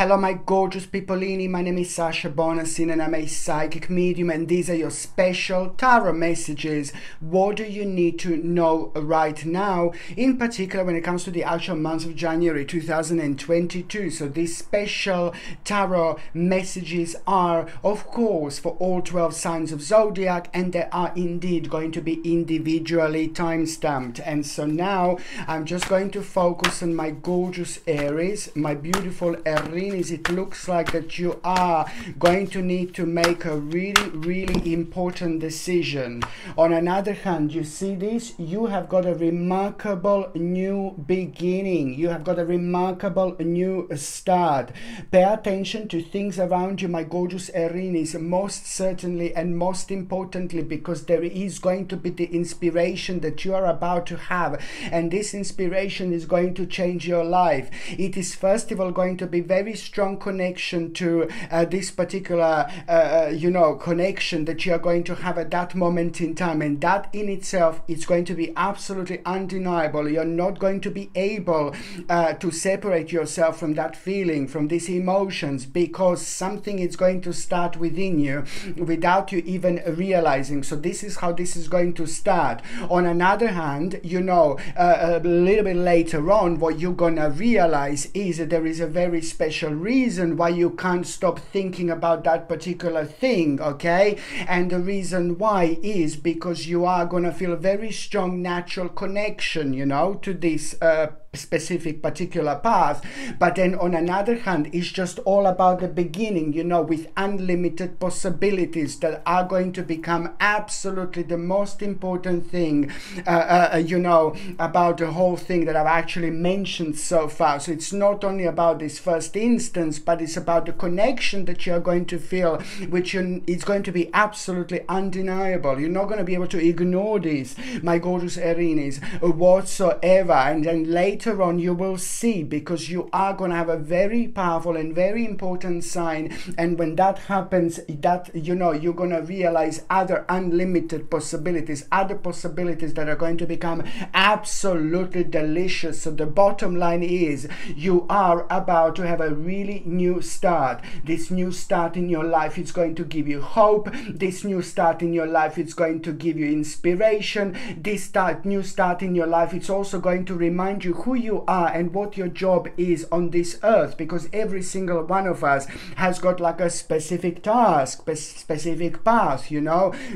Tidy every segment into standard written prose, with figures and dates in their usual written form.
Hello my gorgeous peopleini, my name is Sasha Bonasin and I'm a psychic medium, and these are your special tarot messages. What do you need to know right now, in particular when it comes to the actual month of January 2022? So these special tarot messages are of course for all 12 signs of Zodiac, and they are indeed going to be individually time-stamped. And so now I'm just going to focus on my gorgeous Aries, my beautiful Aries. It looks like that you are going to need to make a really important decision. On another hand, you see this, you have got a remarkable new beginning, you have got a remarkable new start. Pay attention to things around you, my gorgeous Aries, most certainly and most importantly, because there is going to be the inspiration that you are about to have, and this inspiration is going to change your life. It is first of all going to be very strong connection to this particular connection that you are going to have at that moment in time, and that in itself is going to be absolutely undeniable. You're not going to be able to separate yourself from that feeling, from these emotions, because something is going to start within you without you even realizing. So this is how this is going to start. On another hand, a little bit later on, what you're gonna realize is that there is a very special reason why you can't stop thinking about that particular thing, okay? And the reason why is because you are gonna feel a very strong natural connection, to this specific particular path. But then on another hand, it's just all about the beginning, with unlimited possibilities that are going to become absolutely the most important thing about the whole thing that I've actually mentioned so far. So it's not only about this first instance, but it's about the connection that you're going to feel, which is going to be absolutely undeniable. You're not going to be able to ignore this, my gorgeous Aries, whatsoever. And then later on you will see, because you are going to have a very powerful and very important sign, and when that happens, that you're going to realize other unlimited possibilities, other possibilities that are going to become absolutely delicious. So the bottom line is you are about to have a really new start. This new start in your life is going to give you hope. This new start in your life is going to give you inspiration. This new start in your life, it's also going to remind you who you are and what your job is on this earth, because every single one of us has got like a specific task, specific path,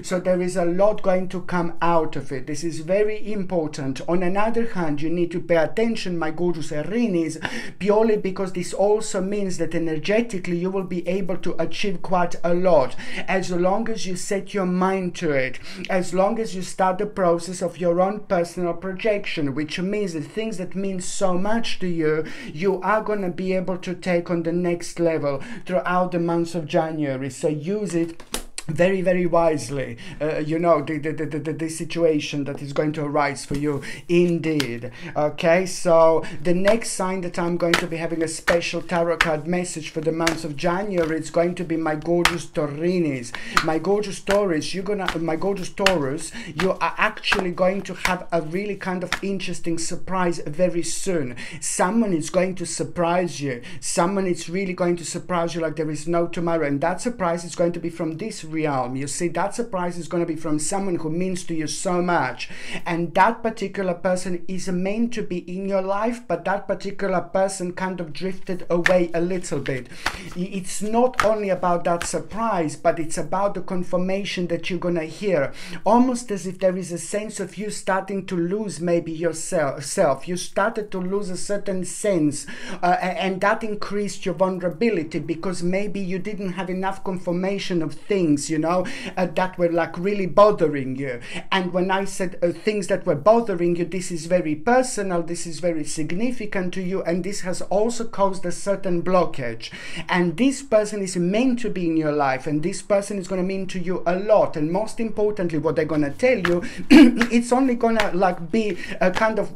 so there is a lot going to come out of it. This is very important. On another hand, you need to pay attention, my gorgeous Aries, purely because this also means that energetically you will be able to achieve quite a lot as long as you set your mind to it, as long as you start the process of your own personal projection, which means the things that mean so much to you, you are going to be able to take on the next level throughout the month of January. So use it very wisely, the situation that is going to arise for you indeed. Okay, so the next sign that I'm going to be having a special tarot card message for the month of January, it's going to be my gorgeous Taurinis. My gorgeous Taurus, my gorgeous Taurus, you are actually going to have a really kind of interesting surprise very soon. Someone is going to surprise you. Someone is really going to surprise you like there is no tomorrow, and that surprise is going to be from this realm. You see, that surprise is going to be from someone who means to you so much, and that particular person is meant to be in your life, but that particular person kind of drifted away a little bit. It's not only about that surprise, but it's about the confirmation that you're gonna hear, almost as if there is a sense of you starting to lose maybe yourself. You started to lose a certain sense, and that increased your vulnerability, because maybe you didn't have enough confirmation of things that were like really bothering you. And when I said things that were bothering you, this is very personal, this is very significant to you, and this has also caused a certain blockage. And this person is meant to be in your life, and this person is going to mean to you a lot. And most importantly, what they're going to tell you, it's only going to like be a kind of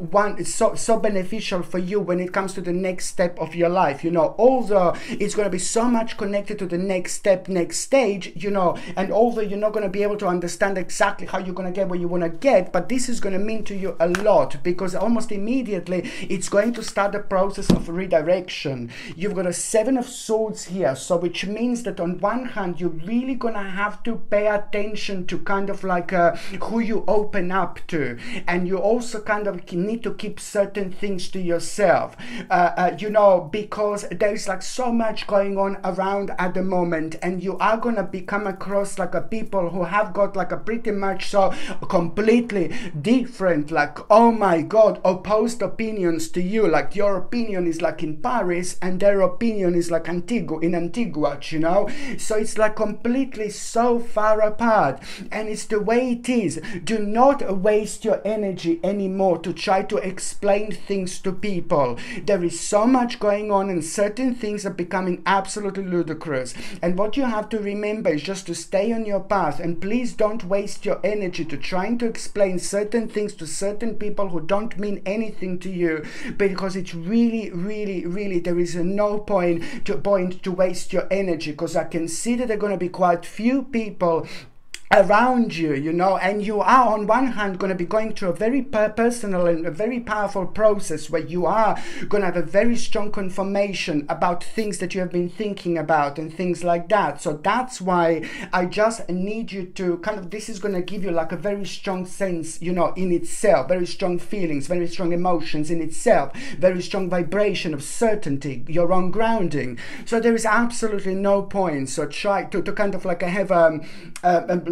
so beneficial for you when it comes to the next step of your life. Although it's going to be so much connected to the next step, next stage, And although you're not going to be able to understand exactly how you're going to get where you want to get, but this is going to mean to you a lot, because almost immediately it's going to start the process of redirection. You've got a 7 of Swords here, so which means that on one hand, you're really going to have to pay attention to kind of like who you open up to. And you also kind of need to keep certain things to yourself, you know, because there's like so much going on around at the moment, and you are going to come across like a people who have got like a pretty much so completely different, like, oh my god, opposed opinions to you. Like your opinion is like in Paris and their opinion is like in Antigua, you know. So it's like completely so far apart, and it's the way it is. Do not waste your energy anymore to try to explain things to people. There is so much going on, and certain things are becoming absolutely ludicrous. And what you have to remember is just to stay on your path, and please don't waste your energy to trying to explain certain things to certain people who don't mean anything to you, because it's really there is no point to waste your energy, because I can see that there are going to be quite few people around you, you know, and you are on one hand going to be going through a very personal and a very powerful process where you are going to have a very strong confirmation about things that you have been thinking about and things like that. So that's why I just need you to kind of, this is going to give you like a very strong sense, you know, in itself, very strong feelings, very strong emotions in itself, very strong vibration of certainty, your own grounding. So there is absolutely no point. So try to kind of like have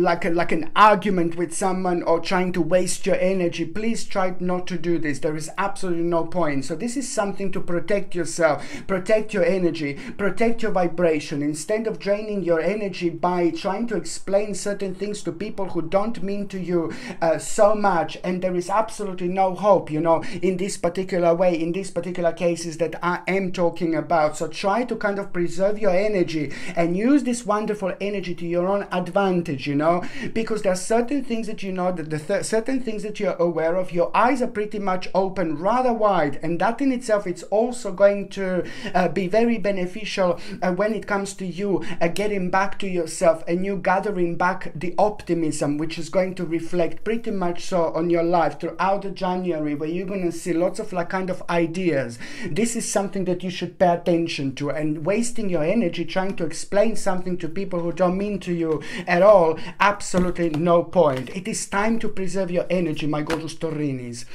like an argument with someone or trying to waste your energy. Please try not to do this. There is absolutely no point. So this is something to protect yourself, protect your energy, protect your vibration, instead of draining your energy by trying to explain certain things to people who don't mean to you so much. And there is absolutely no hope, you know, in this particular way, in these particular cases that I am talking about. So try to kind of preserve your energy and use this wonderful energy to your own advantage, you know, because there are certain things that you know, that certain things that you're aware of. Your eyes are pretty much open rather wide, and that in itself, it's also going to be very beneficial when it comes to you getting back to yourself and you gathering back the optimism, which is going to reflect pretty much so on your life throughout the January, where you're going to see lots of like kind of ideas. This is something that you should pay attention to, and wasting your energy trying to explain something to people who don't mean to you at all, absolutely no point. It is time to preserve your energy, my gorgeous Taurinis.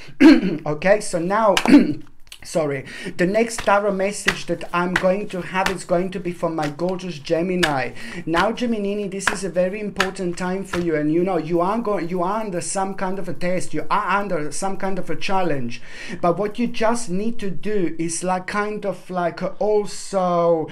Okay, so now sorry, the next tarot message that I'm going to have is going to be from my gorgeous Gemini. Now, Geminini, this is a very important time for you, and you know you are under some kind of a test, you are under some kind of a challenge. But what you just need to do is like kind of like also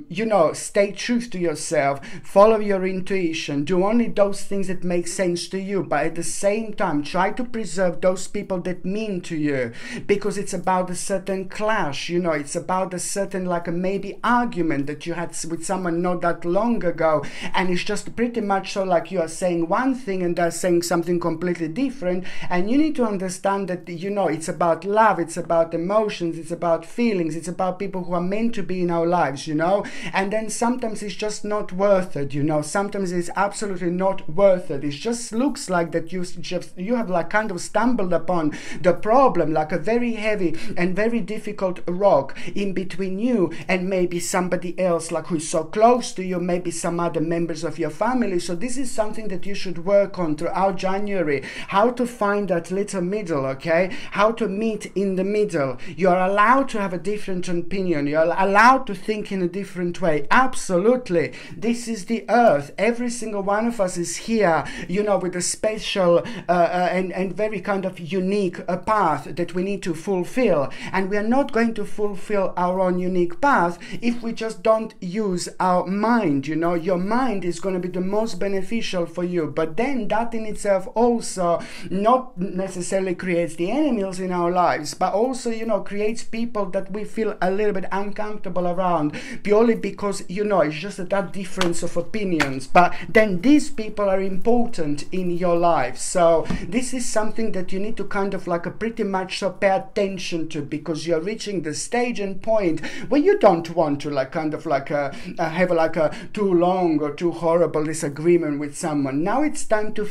you know, stay true to yourself, follow your intuition, do only those things that make sense to you, but at the same time try to preserve those people that mean to you, because it's about a certain clash, you know, it's about a certain like a maybe argument that you had with someone not that long ago, and it's just pretty much so like you are saying one thing and they're saying something completely different. And you need to understand that, you know, it's about love, it's about emotions, it's about feelings, it's about people who are meant to be in our lives, you know. And then sometimes it's just not worth it, you know, sometimes it's absolutely not worth it. It just looks like that you have like kind of stumbled upon the problem, like a very heavy and very difficult rock in between you and maybe somebody else, like who's so close to you, maybe some other members of your family. So this is something that you should work on throughout January, how to find that little middle, okay, how to meet in the middle. You're allowed to have a different opinion, you're allowed to think in a different way, absolutely. This is the earth, every single one of us is here, you know, with a special and very kind of unique path that we need to fulfill. And we are not going to fulfill our own unique path if we just don't use our mind, you know. Your mind is going to be the most beneficial for you, but then that in itself also not necessarily creates the enemies in our lives, but also, you know, creates people that we feel a little bit uncomfortable around, purely because, you know, it's just that difference of opinions. But then these people are important in your life. So this is something that you need to kind of like pretty much so pay attention to, because you're reaching the stage and point where you don't want to like kind of like have like a too long or too horrible disagreement with someone. Now it's time to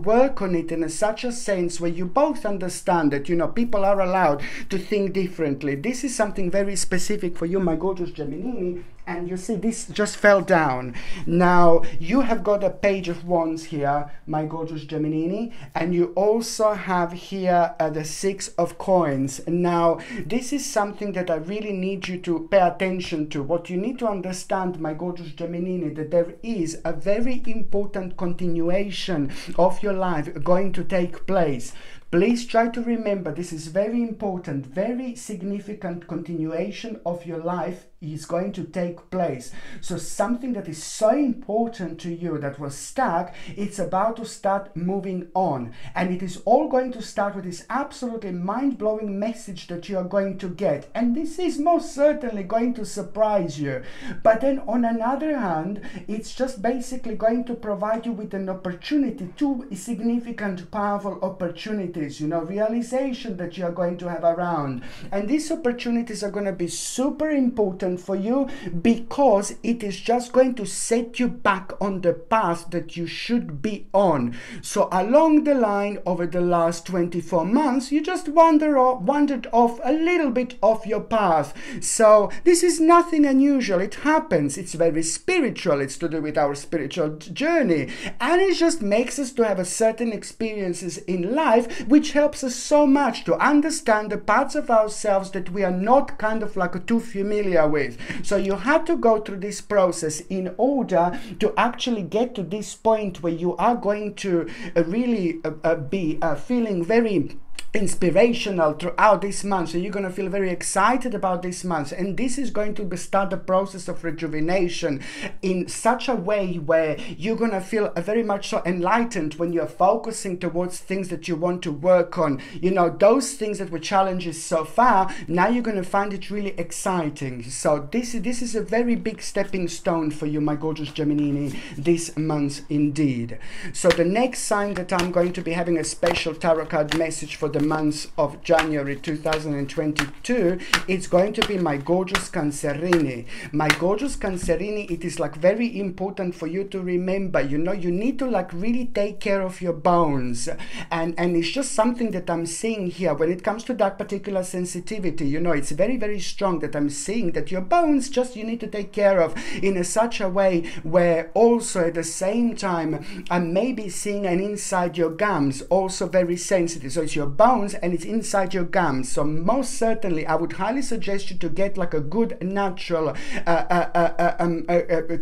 work on it in such a sense where you both understand that, you know, people are allowed to think differently. This is something very specific for you, my gorgeous Gemini. And you see, this just fell down. Now, you have got a Page of Wands here, my gorgeous Gemini, and you also have here the Six of Coins. Now, this is something that I really need you to pay attention to. What you need to understand, my gorgeous Gemini, that there is a very important continuation of your life going to take place. Please try to remember, this is very important, very significant continuation of your life is going to take place. So something that is so important to you that was stuck, it's about to start moving on. And it is all going to start with this absolutely mind-blowing message that you are going to get. And this is most certainly going to surprise you. But then on another hand, it's just basically going to provide you with an opportunity, two significant, powerful opportunities, you know, realization that you are going to have around. And these opportunities are going to be super important for you, because it is just going to set you back on the path that you should be on. So along the line over the last 24 months, you just wandered off a little bit off your path. So this is nothing unusual. It happens. It's very spiritual. It's to do with our spiritual journey. And it just makes us to have a certain experiences in life, which helps us so much to understand the parts of ourselves that we are not kind of like too familiar with. So you had to go through this process in order to actually get to this point where you are going to really be feeling very inspirational throughout this month. So you're going to feel very excited about this month, and this is going to start the process of rejuvenation in such a way where you're going to feel very much so enlightened when you're focusing towards things that you want to work on. You know, those things that were challenges so far, now you're going to find it really exciting. So this is a very big stepping stone for you, my gorgeous Gemini, this month indeed. So the next sign that I'm going to be having a special tarot card message for the month of January 2022, it's going to be my gorgeous Cancerini. My gorgeous Cancerini, it is like very important for you to remember, you know, you need to like really take care of your bones, and it's just something that I'm seeing here when it comes to that particular sensitivity. You know, it's very, very strong that I'm seeing that your bones just you need to take care of in such a way where also at the same time I'm maybe seeing an inside your gums also very sensitive. So it's your bones and it's inside your gums. So most certainly I would highly suggest you to get like a good natural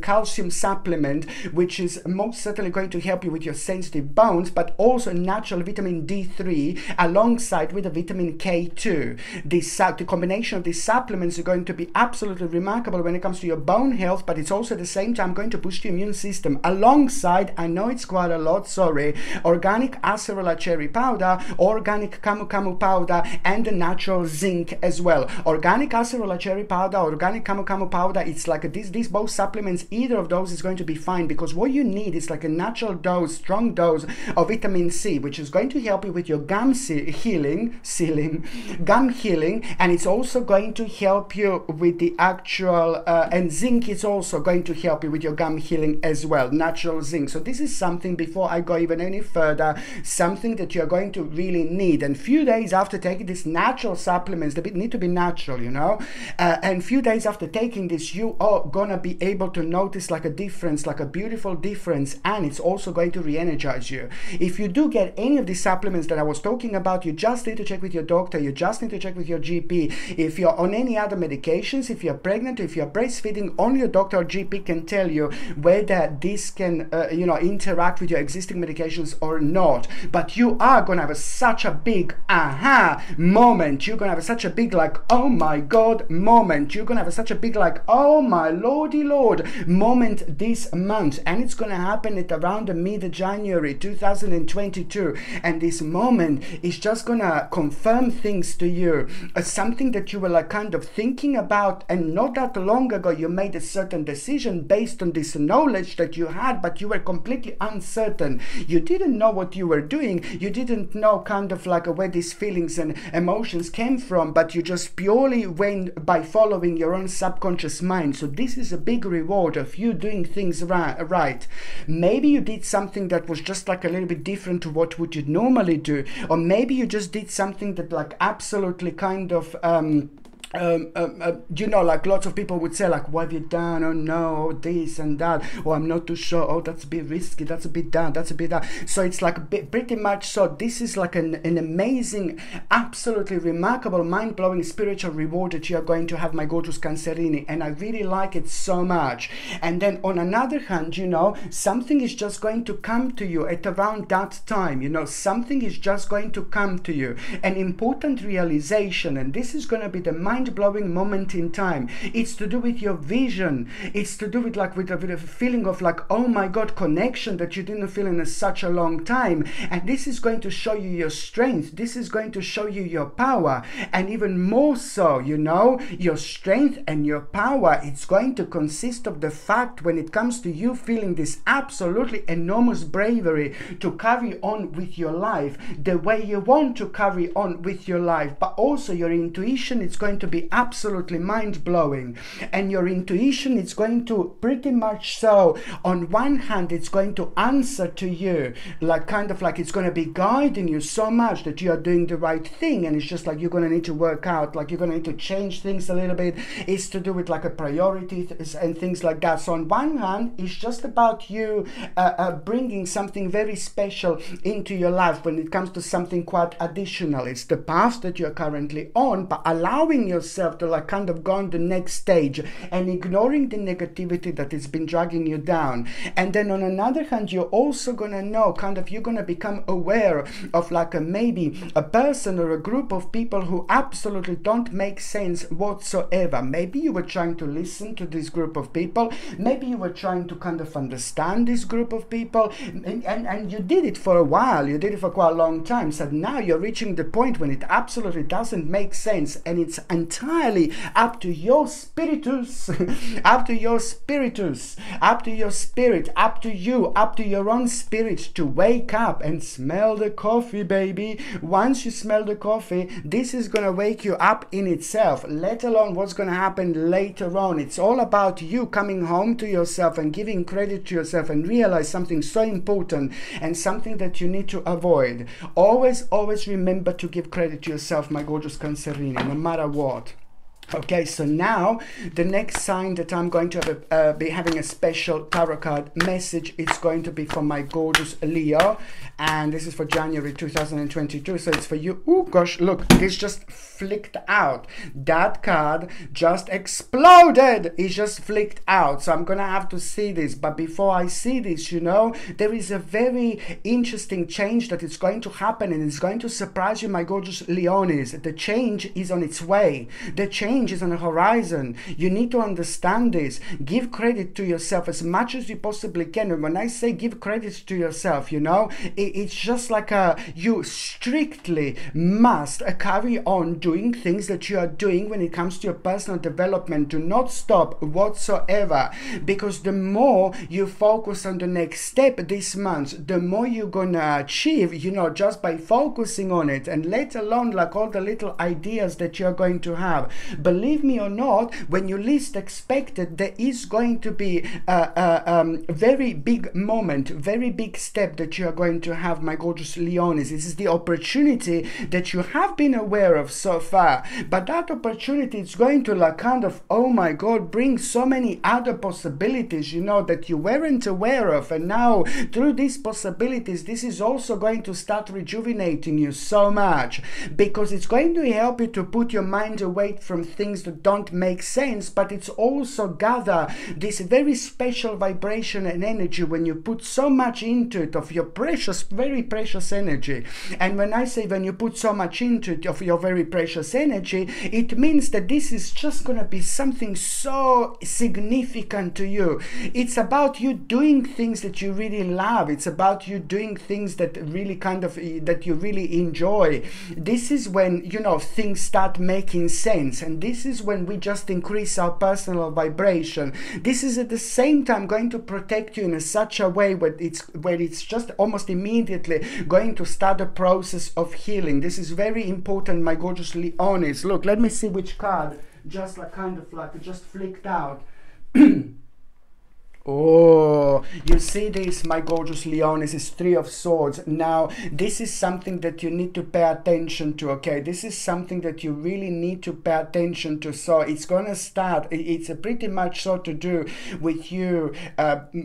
calcium supplement, which is most certainly going to help you with your sensitive bones, but also natural vitamin D3 alongside with the vitamin K2. The combination of these supplements are going to be absolutely remarkable when it comes to your bone health, but it's also at the same time going to boost your immune system alongside, I know it's quite a lot, sorry, organic acerola cherry powder, organic camu camu powder, and the natural zinc as well. Organic acerola cherry powder, organic camu camu powder, it's like these both supplements, either of those is going to be fine, because what you need is like a natural dose, strong dose of vitamin C, which is going to help you with your gum healing, and it's also going to help you with the actual and zinc is also going to help you with your gum healing as well, natural zinc. So this is something, before I go even any further, something that you're going to really need. And few days after taking these natural supplements, they need to be natural, you know, and few days after taking this, you are gonna be able to notice like a difference, like a beautiful difference, and it's also going to re-energize you. If you do get any of these supplements that I was talking about, you just need to check with your doctor, you just need to check with your GP. If you're on any other medications, if you're pregnant, if you're breastfeeding, only your doctor or GP can tell you whether this can you know, interact with your existing medications or not. But you are gonna have such a big aha moment, you're gonna have such a big like oh my god moment, you're gonna have such a big like oh my lordy lord moment this month, and it's gonna happen at around the mid-January 2022, and this moment is just gonna confirm things to you, something that you were like kind of thinking about, and not that long ago you made a certain decision based on this knowledge that you had, but you were completely uncertain, you didn't know what you were doing, you didn't know kind of like like where these feelings and emotions came from, but you just purely went by following your own subconscious mind. So this is a big reward of you doing things right. Maybe you did something that was just like a little bit different to what would you normally do, or maybe you just did something that like absolutely kind of you know, like lots of people would say like, what have you done? Oh no, this and that. Oh, I'm not too sure. Oh, that's a bit risky. That's a bit that. That's a bit that. So it's like pretty much so. This is like an amazing, absolutely remarkable, mind-blowing spiritual reward that you are going to have, my gorgeous Cancerini. And I really like it so much. And then on another hand, you know, something is just going to come to you at around that time. You know, something is just going to come to you. An important realization. And this is going to be the mind-blowing moment in time. It's to do with your vision. It's to do with like with a feeling of like, oh my God, connection that you didn't feel in such a long time. And this is going to show you your strength. This is going to show you your power. And even more so, you know, your strength and your power, it's going to consist of the fact when it comes to you feeling this absolutely enormous bravery to carry on with your life the way you want to carry on with your life. But also your intuition, it's going to be absolutely mind-blowing, and your intuition is going to pretty much so, on one hand it's going to answer to you, like kind of like it's going to be guiding you so much that you are doing the right thing, and it's just like you're going to need to work out, like you're going to need to change things a little bit. It's to do with like a priority and things like that. So on one hand it's just about you bringing something very special into your life when it comes to something quite additional. It's the path that you're currently on, but allowing yourself to like kind of go on the next stage and ignoring the negativity that has been dragging you down. And then on another hand, you're also gonna know kind of, you're gonna become aware of like maybe a person or a group of people who absolutely don't make sense whatsoever. Maybe you were trying to listen to this group of people, maybe you were trying to kind of understand this group of people, and you did it for a while, you did it for quite a long time. So now you're reaching the point when it absolutely doesn't make sense, and it's entirely up to your spiritus, up to your spiritus, up to your spirit, up to you, up to your own spirit to wake up and smell the coffee, baby. Once you smell the coffee, this is gonna wake you up in itself, let alone what's gonna happen later on. It's all about you coming home to yourself and giving credit to yourself and realize something so important and something that you need to avoid. Always remember to give credit to yourself, my gorgeous Cancerini, no matter what. Okay, so now the next sign that I'm going to be having a special tarot card message, it's going to be for my gorgeous Leo, and this is for January 2022, so it's for you. Oh gosh, look, this just flicked out. That card just exploded. It just flicked out, so I'm gonna have to see this. But before I see this, you know, there is a very interesting change that is going to happen, and it's going to surprise you, my gorgeous Leones. The change is on its way. The change is on the horizon. You need to understand this. Give credit to yourself as much as you possibly can. And when I say give credit to yourself, you know, it's just like you strictly must carry on doing things that you are doing when it comes to your personal development. Do not stop whatsoever, because the more you focus on the next step this month, the more you're gonna achieve, you know, just by focusing on it, and let alone like all the little ideas that you're going to have. Believe me or not, when you least expect it, there is going to be a very big moment, very big step that you are going to have, my gorgeous Leones. This is the opportunity that you have been aware of so far, but that opportunity is going to like kind of, oh my God, bring so many other possibilities, you know, that you weren't aware of. And now through these possibilities, this is also going to start rejuvenating you so much, because it's going to help you to put your mind away from things that don't make sense, but it's also gather this very special vibration and energy when you put so much into it of your precious, very precious energy. And when I say when you put so much into it of your very precious energy, it means that this is just going to be something so significant to you. It's about you doing things that you really love. It's about you doing things that really kind of, that you really enjoy. This is when, you know, things start making sense, and This is when we just increase our personal vibration. This is at the same time going to protect you in such a way where it's just almost immediately going to start a process of healing. This is very important, my gorgeous Leonis. Look, let me see which card just like kind of like just flicked out. Oh, you see this, my gorgeous Leonis, is Three of Swords. Now, this is something that you need to pay attention to, okay? This is something that you really need to pay attention to. So it's going to start, it's a pretty much so to do with you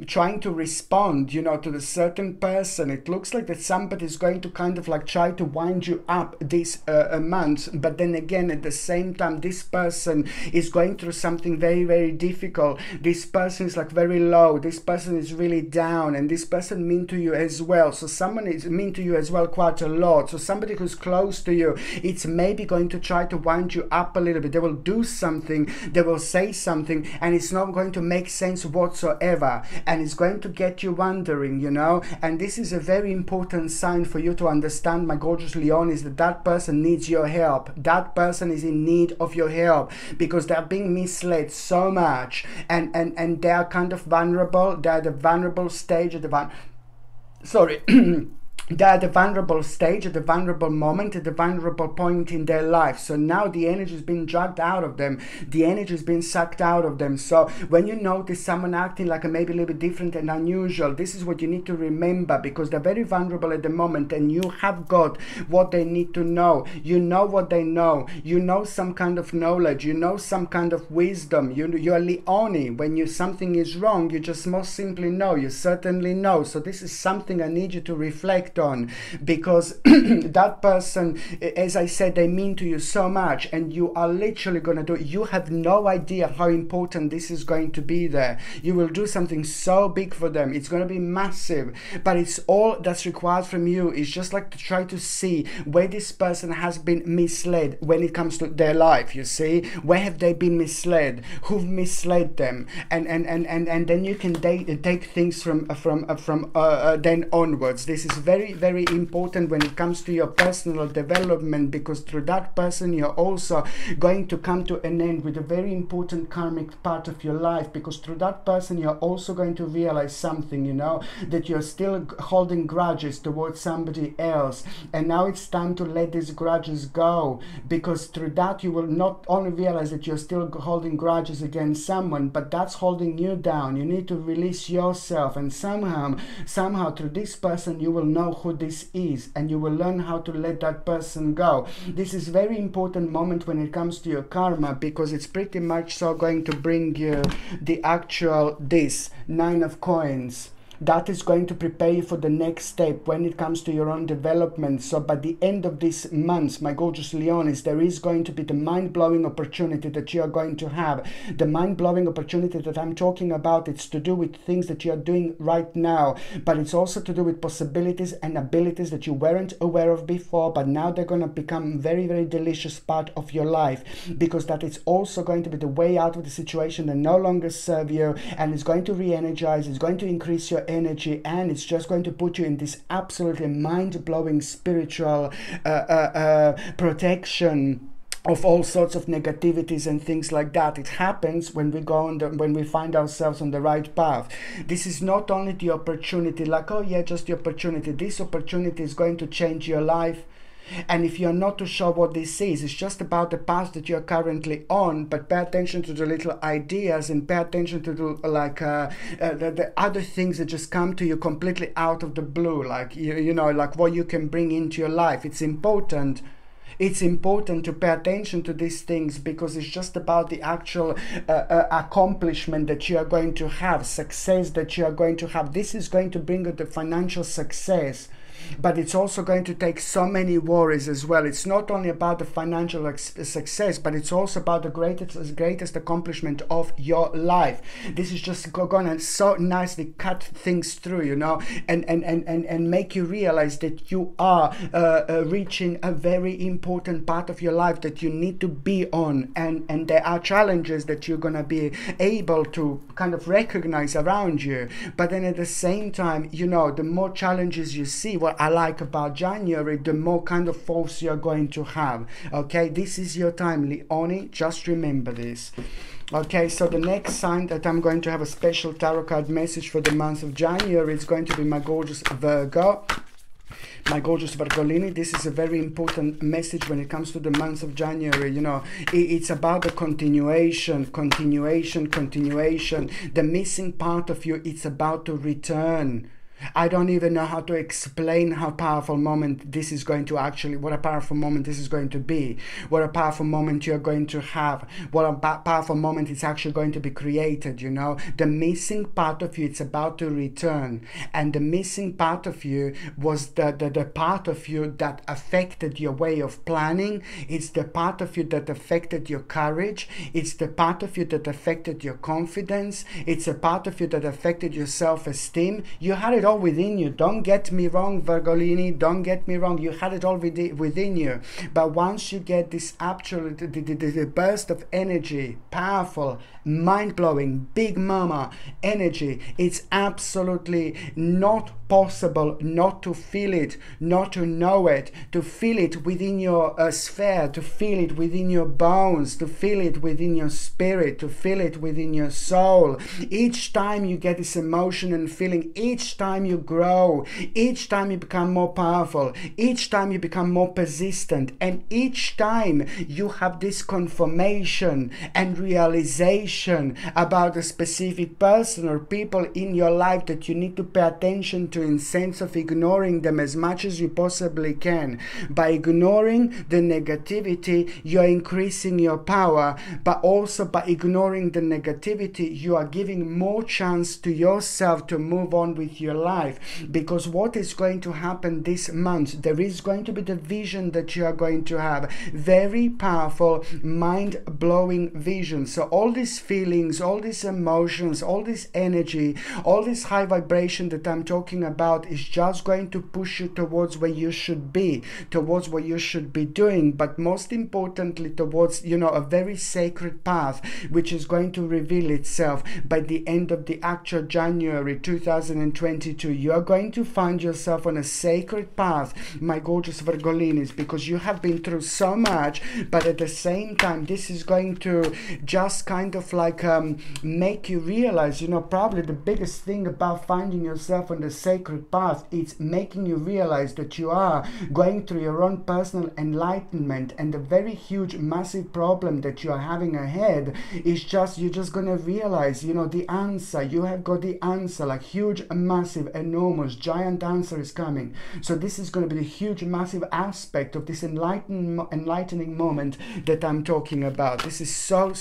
trying to respond, you know, to the certain person. It looks like that somebody's going to kind of like try to wind you up this month. But then again, at the same time, this person is going through something very, very difficult. This person is like very low, this person is really down, and this person mean to you as well. So someone is mean to you as well quite a lot. So somebody who's close to you, it's maybe going to try to wind you up a little bit. They will do something, they will say something, and it's not going to make sense whatsoever, and it's going to get you wondering, you know. And this is a very important sign for you to understand, my gorgeous Leon, is that that person needs your help. That person is in need of your help, because they're being misled so much, and they are kind of vulnerable. They're at the vulnerable stage of the they're at the vulnerable stage, at the vulnerable moment, at the vulnerable point in their life. So now the energy has been dragged out of them. The energy has been sucked out of them. So when you notice someone acting like maybe a little bit different and unusual, this is what you need to remember, because they're very vulnerable at the moment, and you have got what they need to know. You know what they know. You know some kind of knowledge. You know some kind of wisdom. You're Leone. When something is wrong, you just most simply know. You certainly know. So this is something I need you to reflect on, because that person, as I said, they mean to you so much, and you are literally going to do it. You have no idea how important this is going to be there. You will do something so big for them. It's going to be massive, but it's all that's required from you is just like to try to see where this person has been misled when it comes to their life. You see, where have they been misled? Who've misled them? And then you can take things from then onwards. This is very, very important when it comes to your personal development, because through that person you're also going to come to an end with a very important karmic part of your life, because through that person you're also going to realize something, you know, that you're still holding grudges towards somebody else, and now it's time to let these grudges go, because through that you will not only realize that you're still holding grudges against someone, but that's holding you down. You need to release yourself, and somehow through this person you will know who this is, and you will learn how to let that person go. This is very important moment when it comes to your karma, because it's pretty much so going to bring you the actual Nine of Coins. That is going to prepare you for the next step when it comes to your own development. So by the end of this month, my gorgeous Leonis, there is going to be the mind-blowing opportunity that you are going to have. The mind-blowing opportunity that I'm talking about, it's to do with things that you are doing right now, but it's also to do with possibilities and abilities that you weren't aware of before, but now they're going to become very, very delicious part of your life, because that is also going to be the way out of the situation that no longer serve you, and it's going to re-energize, it's going to increase your energy, and it's just going to put you in this absolutely mind-blowing spiritual protection of all sorts of negativities and things like that. It happens when we go on when we find ourselves on the right path. This is not only the opportunity, like, oh yeah, just the opportunity. This opportunity is going to change your life. And if you're not too sure what this is, it's just about the path that you're currently on, but pay attention to the little ideas, and pay attention to the other things that just come to you completely out of the blue, like you know, like what you can bring into your life. It's important. It's important to pay attention to these things, because it's just about the actual accomplishment that you are going to have, success that you are going to have. This is going to bring you the financial success, but it's also going to take so many worries as well. It's not only about the financial success, but it's also about the greatest accomplishment of your life. This is just going to so nicely cut things through, you know, and make you realize that you are reaching a very important part of your life that you need to be on, and there are challenges that you're going to be able to kind of recognize around you. But then at the same time, you know, the more challenges you see, well, what I like about January, the more kind of force you're going to have. Okay, this is your time, Leone. Just remember this. Okay, so the next sign that I'm going to have a special tarot card message for the month of January is going to be my gorgeous Virgo. My gorgeous Virgolini, this is a very important message when it comes to the month of January. You know, it's about the continuation. The missing part of you, it's about to return. I don't even know how to explain how powerful moment this is going to actually, what a powerful moment this is going to be, what a powerful moment you're going to have, what a powerful moment it's actually going to be created, you know. The missing part of you, it's about to return, and the missing part of you was the part of you that affected your way of planning. It's the part of you that affected your courage. It's the part of you that affected your confidence. It's a part of you that affected your self-esteem. You had it all within you. Don't get me wrong, Virgolini, don't get me wrong. You had it all within you. But once you get this absolute the burst of energy, powerful, mind-blowing, big mama energy, it's absolutely not possible not to feel it, not to know it, to feel it within your sphere, to feel it within your bones, to feel it within your spirit, to feel it within your soul. Each time you get this emotion and feeling, each time you grow, each time you become more powerful, each time you become more persistent, and each time you have this confirmation and realization about a specific person or people in your life that you need to pay attention to, in sense of ignoring them as much as you possibly can. By ignoring the negativity, you're increasing your power, but also by ignoring the negativity, you are giving more chance to yourself to move on with your life. Because what is going to happen this month, there is going to be the vision that you are going to have, very powerful, mind-blowing vision. So all these feelings, all these emotions, all this energy, all this high vibration that I'm talking about is just going to push you towards where you should be, towards what you should be doing, but most importantly towards, you know, a very sacred path which is going to reveal itself by the end of the actual January 2022. You are going to find yourself on a sacred path, my gorgeous Virgolinis, because you have been through so much, but at the same time this is going to just kind of like make you realize, you know, probably the biggest thing about finding yourself on the sacred path is making you realize that you are going through your own personal enlightenment, and the very huge massive problem that you are having ahead is just, you're just gonna realize, you know, the answer. You have got the answer, like huge, massive, enormous, giant answer is coming. So this is going to be the huge, massive aspect of this enlightening moment that I'm talking about. This is so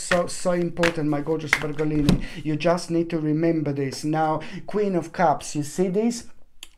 important, my gorgeous Virgolini. You just need to remember this. Now, Queen of Cups, you see this?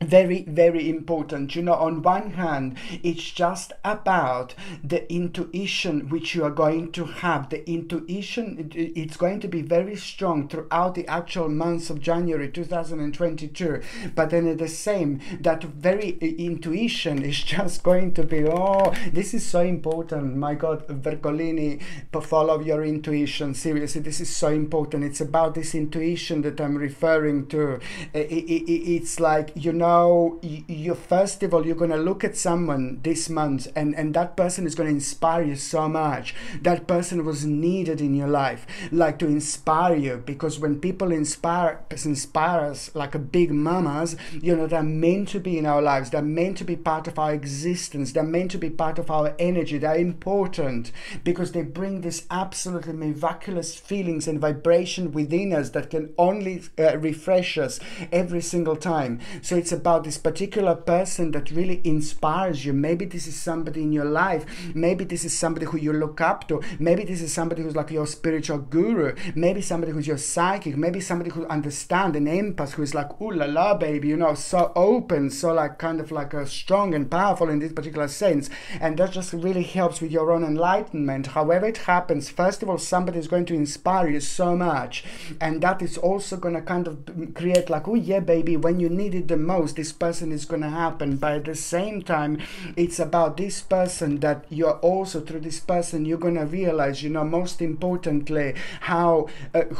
Very important. You know, on one hand, it's just about the intuition which you are going to have. The intuition, it's going to be very strong throughout the actual months of January 2022. But then at the same, that very intuition is just going to be, oh, this is so important. My God, Virgolini, follow your intuition. Seriously, this is so important. It's about this intuition that I'm referring to. It's like, you know, you first of all, you're going to look at someone this month, and that person is going to inspire you so much. That person was needed in your life, like to inspire you, because when people inspire us like a big mamas, you know, they're meant to be in our lives. They're meant to be part of our existence. They're meant to be part of our energy. They're important because they bring this absolutely miraculous feelings and vibration within us that can only refresh us every single time. So it's about this particular person that really inspires you. Maybe this is somebody in your life. Maybe this is somebody who you look up to. Maybe this is somebody who's like your spiritual guru. Maybe somebody who's your psychic. Maybe somebody who understands, an empath, who is like, ooh la la, baby, you know, so open, so like kind of like a strong and powerful in this particular sense. And that just really helps with your own enlightenment. However it happens, first of all, somebody is going to inspire you so much. And that is also going to kind of create like, oh yeah, baby, when you need it the most, knows this person is going to happen, but at the same time, it's about this person that you're also, through this person, you're going to realize, you know, most importantly, how,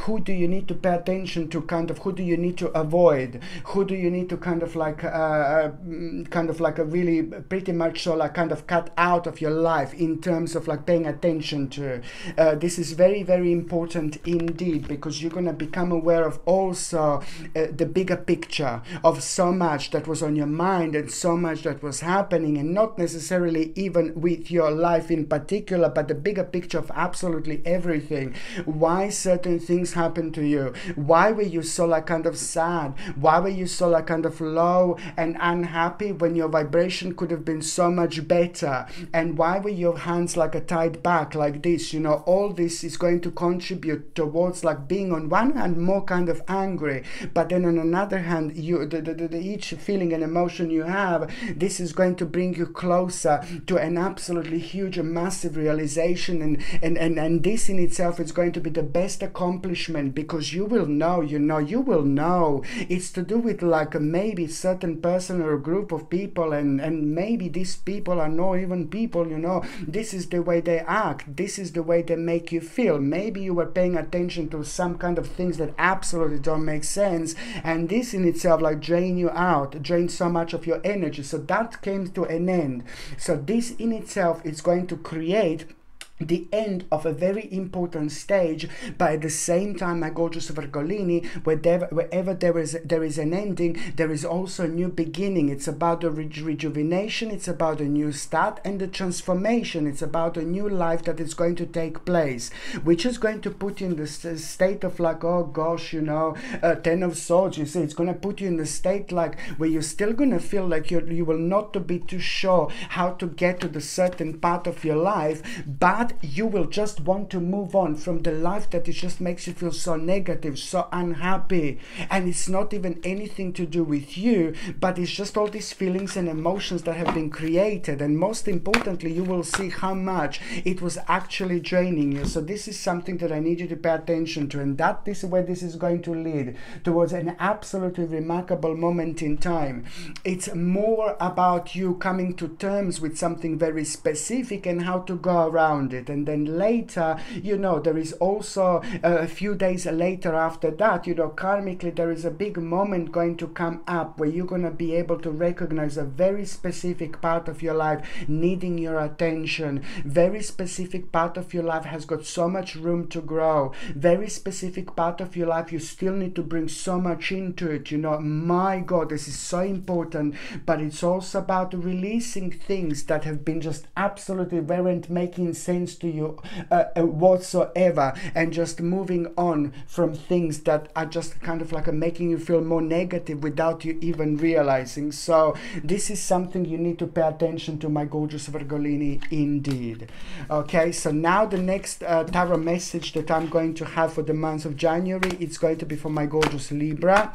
who do you need to pay attention to, kind of, who do you need to avoid, who do you need to kind of like a really pretty much so like kind of cut out of your life in terms of like paying attention to. This is very, very important indeed, because you're going to become aware of also the bigger picture of so much that was on your mind and so much that was happening, and not necessarily even with your life in particular, but the bigger picture of absolutely everything. Why certain things happen to you? Why were you so like kind of sad? Why were you so like kind of low and unhappy when your vibration could have been so much better? And why were your hands like a tied back like this? You know, all this is going to contribute towards like being on one hand more kind of angry, but then on another hand, you each feeling and emotion you have, this is going to bring you closer to an absolutely huge and massive realization, and this in itself is going to be the best accomplishment, because you will know, you will know it's to do with like maybe certain person or a group of people, and maybe these people are not even people, you know, this is the way they act, this is the way they make you feel. Maybe you were paying attention to some kind of things that absolutely don't make sense, and this in itself like drain you out, drain so much of your energy. So that came to an end. So this in itself is going to create the end of a very important stage, but at the same time, my gorgeous Virgolini, wherever there is an ending, there is also a new beginning. It's about the rejuvenation, it's about a new start, and the transformation. It's about a new life that is going to take place, which is going to put you in the state of like, oh gosh, you know, Ten of Swords, you see, it's going to put you in the state like where you're still going to feel like you will not be too sure how to get to the certain part of your life, but you will just want to move on from the life that it just makes you feel so negative, so unhappy, and it's not even anything to do with you, but it's just all these feelings and emotions that have been created, and most importantly, you will see how much it was actually draining you. So this is something that I need you to pay attention to, and that is where this is going to lead towards an absolutely remarkable moment in time. It's more about you coming to terms with something very specific and how to go around it. And then later, you know, there is also a few days later after that, you know, karmically, there is a big moment going to come up where you're going to be able to recognize a very specific part of your life needing your attention. Very specific part of your life has got so much room to grow. Very specific part of your life, you still need to bring so much into it, you know. My God, this is so important, but it's also about releasing things that have been just absolutely weren't making sense to you whatsoever, and just moving on from things that are just kind of like making you feel more negative without you even realizing. So this is something you need to pay attention to, my gorgeous Virgolini, indeed. Okay, so now the next tarot message that I'm going to have for the month of January, it's going to be for my gorgeous Libra.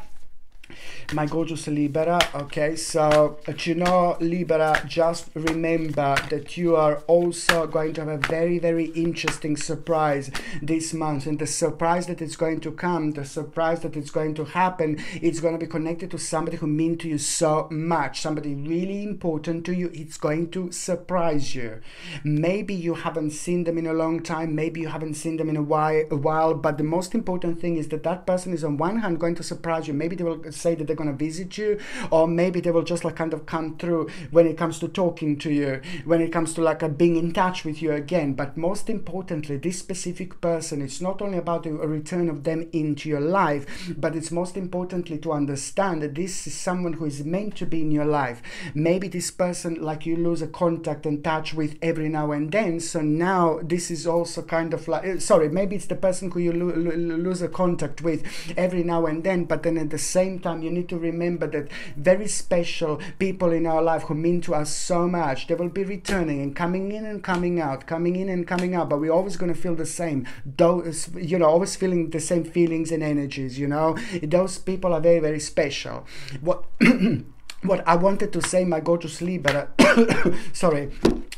My gorgeous Libra. Okay, so you know, Libra, just remember that you are also going to have a very, very interesting surprise this month, and the surprise that is going to come, the surprise that is going to happen, it's going to be connected to somebody who means to you so much, somebody really important to you. It's going to surprise you. Maybe you haven't seen them in a long time, maybe you haven't seen them in a while, but the most important thing is that that person is on one hand going to surprise you. Maybe they will say that they're going to visit you, or maybe they will just like kind of come through when it comes to talking to you, when it comes to like being in touch with you again. But most importantly, this specific person, it's not only about a return of them into your life, but it's most importantly to understand that this is someone who is meant to be in your life. Maybe this person like you lose a contact and touch with every now and then, so now this is also kind of like, sorry, maybe it's the person who you lose a contact with every now and then, but then at the same time you need to remember that very special people in our life who mean to us so much, they will be returning and coming in and coming out, coming in and coming out, but we're always going to feel the same, those, you know, always feeling the same feelings and energies, you know. Those people are very, very special. What what I wanted to say, my gorgeous Libra, sorry,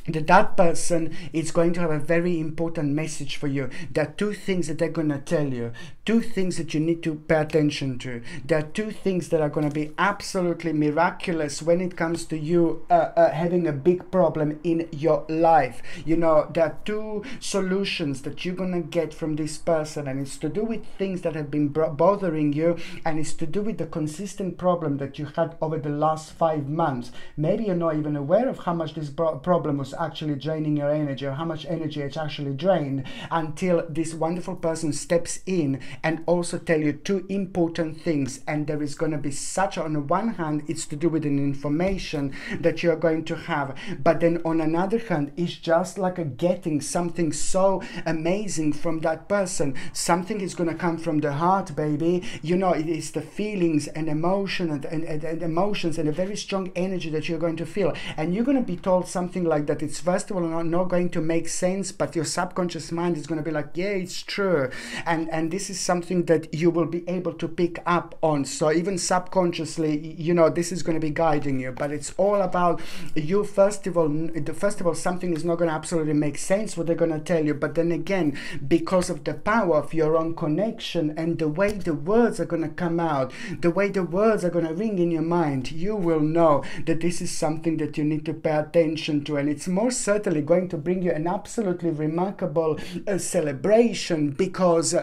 that person is going to have a very important message for you. There are two things that they're going to tell you. two things that you need to pay attention to. There are two things that are going to be absolutely miraculous when it comes to you having a big problem in your life. You know, there are two solutions that you're going to get from this person, and it's to do with things that have been bothering you, and it's to do with the consistent problem that you had over the last 5 months. Maybe you're not even aware of how much this problem was actually draining your energy, or how much energy it's actually drained, until this wonderful person steps in and also tell you two important things. And there is going to be such, on the one hand, it's to do with an information that you're going to have, but then on another hand, it's just like a getting something so amazing from that person. Something is going to come from the heart, baby. You know, it is the feelings and emotion and emotions and a very strong energy that you're going to feel, and you're going to be told something like that. It's first of all not going to make sense, but your subconscious mind is going to be like, yeah, it's true, and this is something that you will be able to pick up on. So even subconsciously, you know, this is going to be guiding you, but it's all about you. First of all, something is not going to absolutely make sense what they're going to tell you, but then again, because of the power of your own connection and the way the words are going to come out, the way the words are going to ring in your mind, you will know that this is something that you need to pay attention to, and it's most certainly going to bring you an absolutely remarkable celebration, because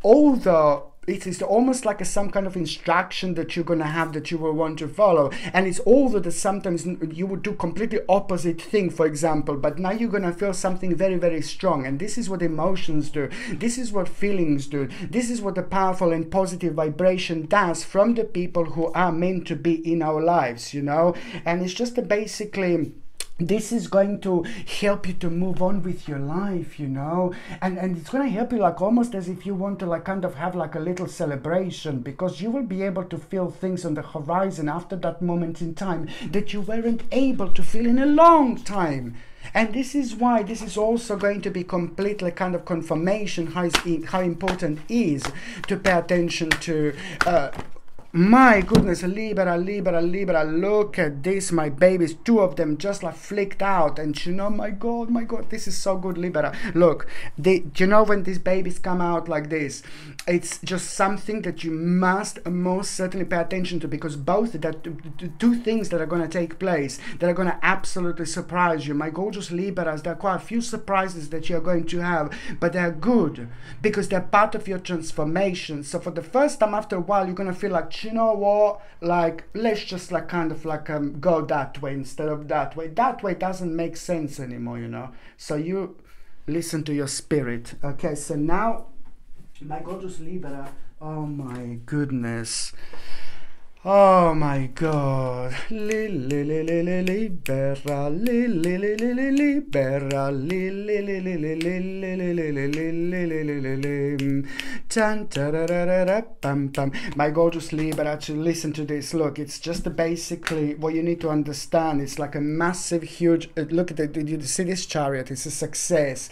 although it is almost like some kind of instruction that you're going to have that you will want to follow, and it's although that sometimes you would do completely opposite thing, for example, but now you're going to feel something very, very strong. And this is what emotions do, this is what feelings do, this is what the powerful and positive vibration does from the people who are meant to be in our lives, you know. And it's just basically, this is going to help you to move on with your life, you know, and it's going to help you like almost as if you want to like kind of have like a little celebration, because you will be able to feel things on the horizon after that moment in time that you weren't able to feel in a long time. And this is why this is also going to be completely kind of confirmation how important it is to pay attention to my goodness, Libra, look at this, my babies, two of them just like flicked out, and you know, my god, this is so good, Libra. Look, you know, when these babies come out like this, it's just something that you must most certainly pay attention to, because both that two things that are going to take place that are going to absolutely surprise you, my gorgeous Libras. There are quite a few surprises that you're going to have, but they're good because they're part of your transformation. So for the first time after a while, you're going to feel like, you know what, like let's just like kind of like go that way instead of that way. That way doesn't make sense anymore, you know. So you listen to your spirit. Okay, so now my gorgeous Libra, oh my goodness, oh my god, Libera, my gorgeous Libra, to listen to this. Look, it's just basically what you need to understand. It's like a massive, huge, look at it, you see this chariot, it's a success.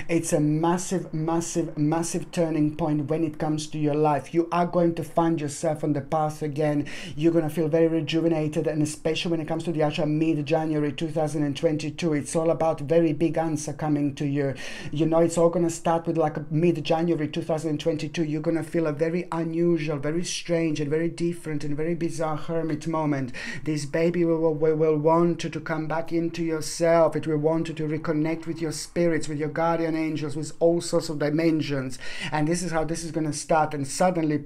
It's a massive, massive, massive turning point when it comes to your life. You are going to find yourself on the path again. You're going to feel very rejuvenated, and especially when it comes to the actual mid-January 2022, it's all about very big answer coming to you. You know, it's all going to start with like a mid-January 2022. You're going to feel a very unusual, very strange and very different and very bizarre hermit moment. This baby will want you to come back into yourself. It will want you to reconnect with your spirits, with your guardian angels, with all sorts of dimensions. And this is how this is going to start. And suddenly,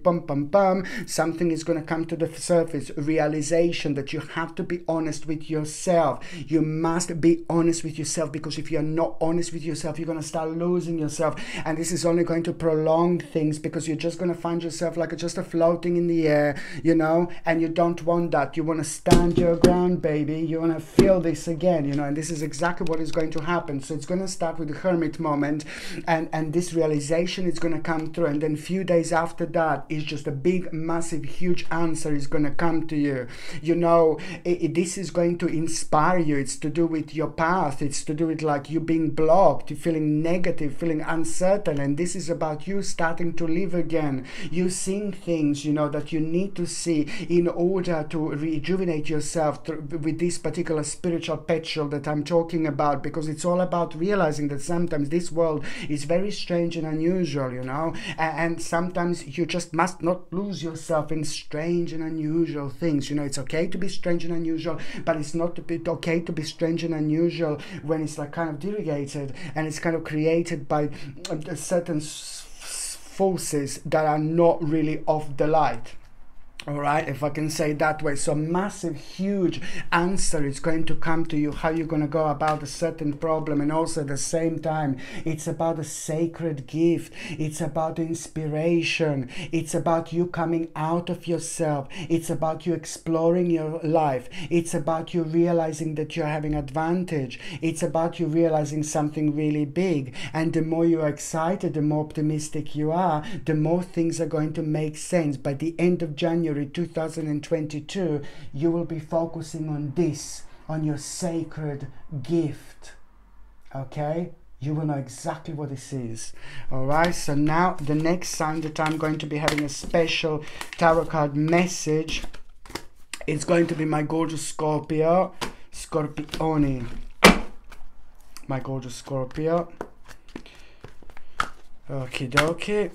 something is going to come to the surface. Realization that you have to be honest with yourself. You must be honest with yourself, because if you're not honest with yourself, you're going to start losing yourself, and this is only going to prolong things, because you're just going to find yourself like just a floating in the air, you know, and you don't want that. You want to stand your ground, baby. You want to feel this again, you know, and this is exactly what is going to happen. So it's going to start with the hermit moment, and this realization is going to come through, and then a few days after that is just a big, massive, huge answer is going to come to you. You know, this is going to inspire you. It's to do with your path. It's to do with like you being blocked, you feeling negative, feeling uncertain, and this is about you starting to live again. You're seeing things, you know, that you need to see in order to rejuvenate yourself with this particular spiritual petrol that I'm talking about, because it's all about realizing that sometimes this world is very strange and unusual, you know, and sometimes you just must not lose yourself in strange and unusual things. You know, it's okay to be strange and unusual, but it's not okay to be strange and unusual when it's like kind of delegated and it's kind of created by certain forces that are not really of the light. All right, if I can say it that way. So massive, huge answer is going to come to you, how you're going to go about a certain problem. And also at the same time, it's about a sacred gift. It's about inspiration. It's about you coming out of yourself. It's about you exploring your life. It's about you realizing that you're having advantage. It's about you realizing something really big. And the more you're excited, the more optimistic you are, the more things are going to make sense. By the end of January 2022, you will be focusing on this, on your sacred gift. Okay, you will know exactly what this is. All right, so now the next sign that I'm going to be having a special tarot card message, it's going to be my gorgeous Scorpio, Scorpione, my gorgeous Scorpio. Okie dokie.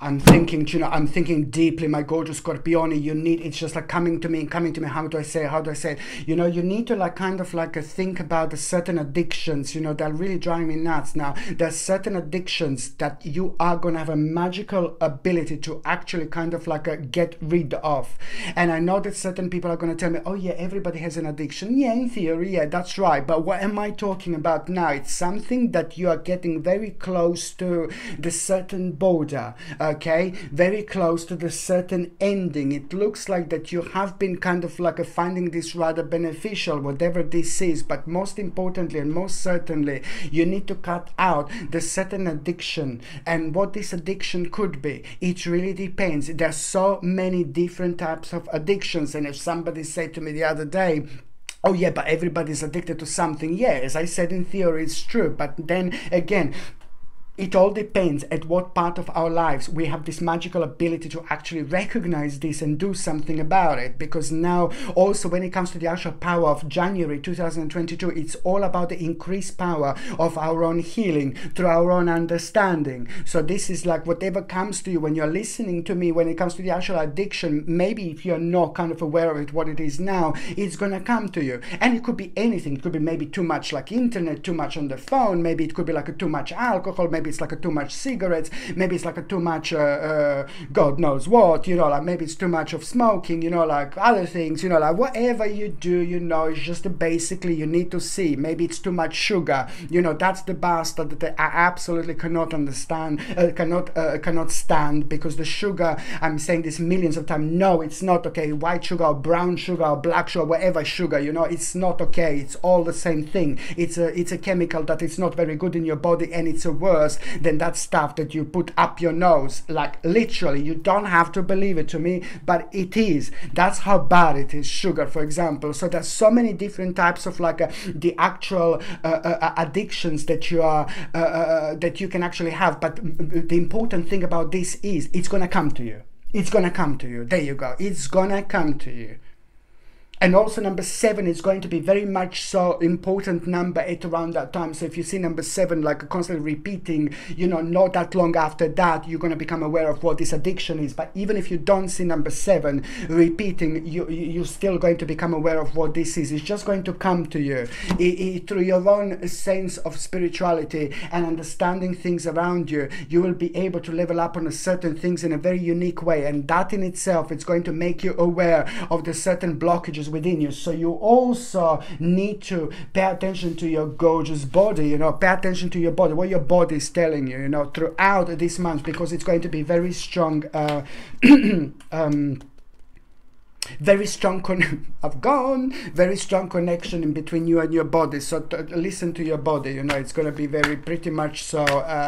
I'm thinking, you know, I'm thinking deeply, my gorgeous Scorpione. You need, it's just like coming to me. How do I say it? You know, you need to like kind of like think about the certain addictions, you know, that really drive me nuts. Now, there's certain addictions that you are going to have a magical ability to actually kind of like get rid of. And I know that certain people are going to tell me, oh yeah, everybody has an addiction. Yeah, in theory, yeah, that's right. But what am I talking about now? It's something that you are getting very close to the certain border. Okay, very close to the certain ending. It looks like that you have been kind of like finding this rather beneficial, whatever this is. But most importantly and most certainly, you need to cut out the certain addiction. And what this addiction could be, it really depends. There's so many different types of addictions. And if somebody said to me the other day, oh yeah, but everybody's addicted to something. Yeah, as I said, in theory it's true. But then again, it all depends at what part of our lives we have this magical ability to actually recognize this and do something about it. Because now also when it comes to the actual power of January 2022, it's all about the increased power of our own healing through our own understanding. So this is like whatever comes to you when you're listening to me, when it comes to the actual addiction, maybe if you're not kind of aware of it, what it is now, it's going to come to you. And it could be anything. It could be maybe too much like internet, too much on the phone, maybe it could be like a too much alcohol, maybe it's like a too much cigarettes, maybe it's like a too much God knows what, you know, like maybe it's too much of smoking, you know, like other things, you know, like whatever you do, you know, it's just basically you need to see. Maybe it's too much sugar, you know, that's the bastard that I absolutely cannot understand, cannot stand, because the sugar, I'm saying this millions of times, no, it's not okay. White sugar or brown sugar or black sugar, whatever sugar, you know, it's not okay. It's all the same thing. It's a chemical that is not very good in your body, and it's worse than that stuff that you put up your nose. Like literally, you don't have to believe it to me, but it is. That's how bad it is, sugar, for example. So there's so many different types of like the actual addictions that you are that you can actually have. But the important thing about this is it's gonna come to you. It's gonna come to you. There you go. It's gonna come to you. And also number 7 is going to be very much so important number at around that time. So if you see number 7 like constantly repeating, you know, not that long after that, you're going to become aware of what this addiction is. But even if you don't see number 7 repeating, you're still going to become aware of what this is. It's just going to come to you through your own sense of spirituality and understanding things around you. You will be able to level up on certain things in a very unique way. And that in itself, it's going to make you aware of the certain blockages within you. So you also need to pay attention to your gorgeous body, you know, pay attention to your body, what your body is telling you, you know, throughout this month, because it's going to be very strong very strong very strong connection in between you and your body. So listen to your body, you know, it's going to be very pretty much so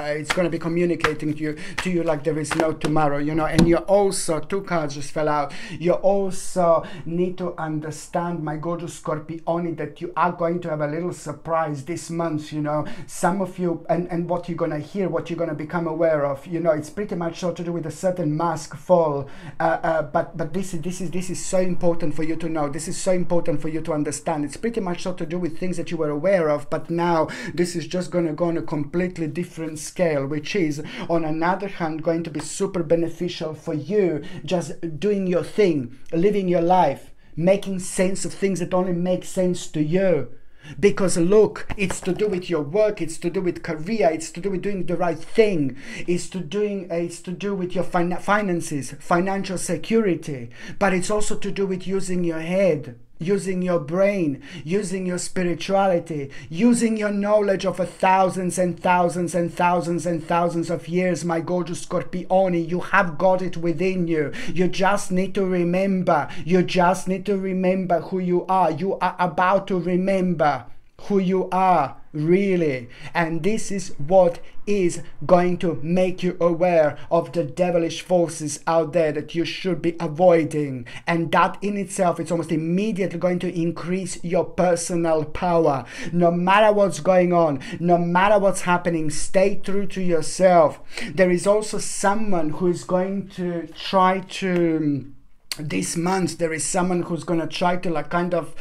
it's going to be communicating to you like there is no tomorrow, you know. And you also, 2 cards just fell out, you also need to understand, my gorgeous Scorpioni, that you are going to have a little surprise this month, you know. Some of you, and what you're going to hear, what you're going to become aware of, you know, it's pretty much so to do with a certain mask fall, but this is so important for you to know. This is so important for you to understand. It's pretty much so to do with things that you were aware of, but now this is just going to go on a completely different scale, which is on another hand going to be super beneficial for you, just doing your thing, living your life, making sense of things that only make sense to you. Because look, it's to do with your work, it's to do with career, it's to do with doing the right thing, it's to do with your finances, financial security, but it's also to do with using your head, using your brain, using your spirituality, using your knowledge of thousands and thousands and thousands and thousands of years, my gorgeous Scorpioni. You have got it within you. You just need to remember. You just need to remember who you are. You are about to remember who you are, really. And this is what is going to make you aware of the devilish forces out there that you should be avoiding. And that in itself, it's almost immediately going to increase your personal power. No matter what's going on, no matter what's happening, stay true to yourself. There is also someone who is going to try to... This month there is someone who's going to try to like kind of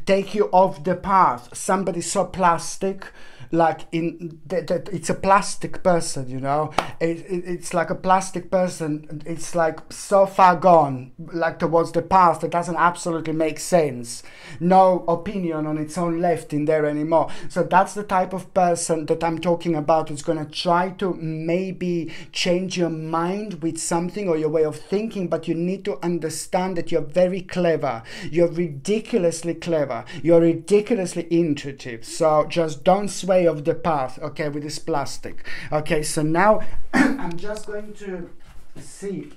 take you off the path. Somebody so plastic, like in that it's a plastic person, you know. It's like a plastic person. It's like so far gone, like towards the path that doesn't absolutely make sense. No opinion on its own left in there anymore. So that's the type of person that I'm talking about, who's going to try to maybe change your mind with something or your way of thinking, but you need to understand that you're very clever. You're ridiculously clever. You're ridiculously intuitive. So just don't sway off the path, okay, with this plastic. Okay, so now I'm just going to see.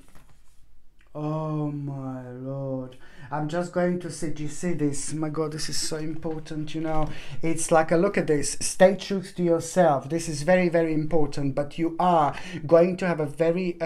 Oh my Lord. I'm just going to see, do you see this? My God, this is so important, you know. It's like, look at this. Stay true to yourself. This is very, very important. But you are going to have a very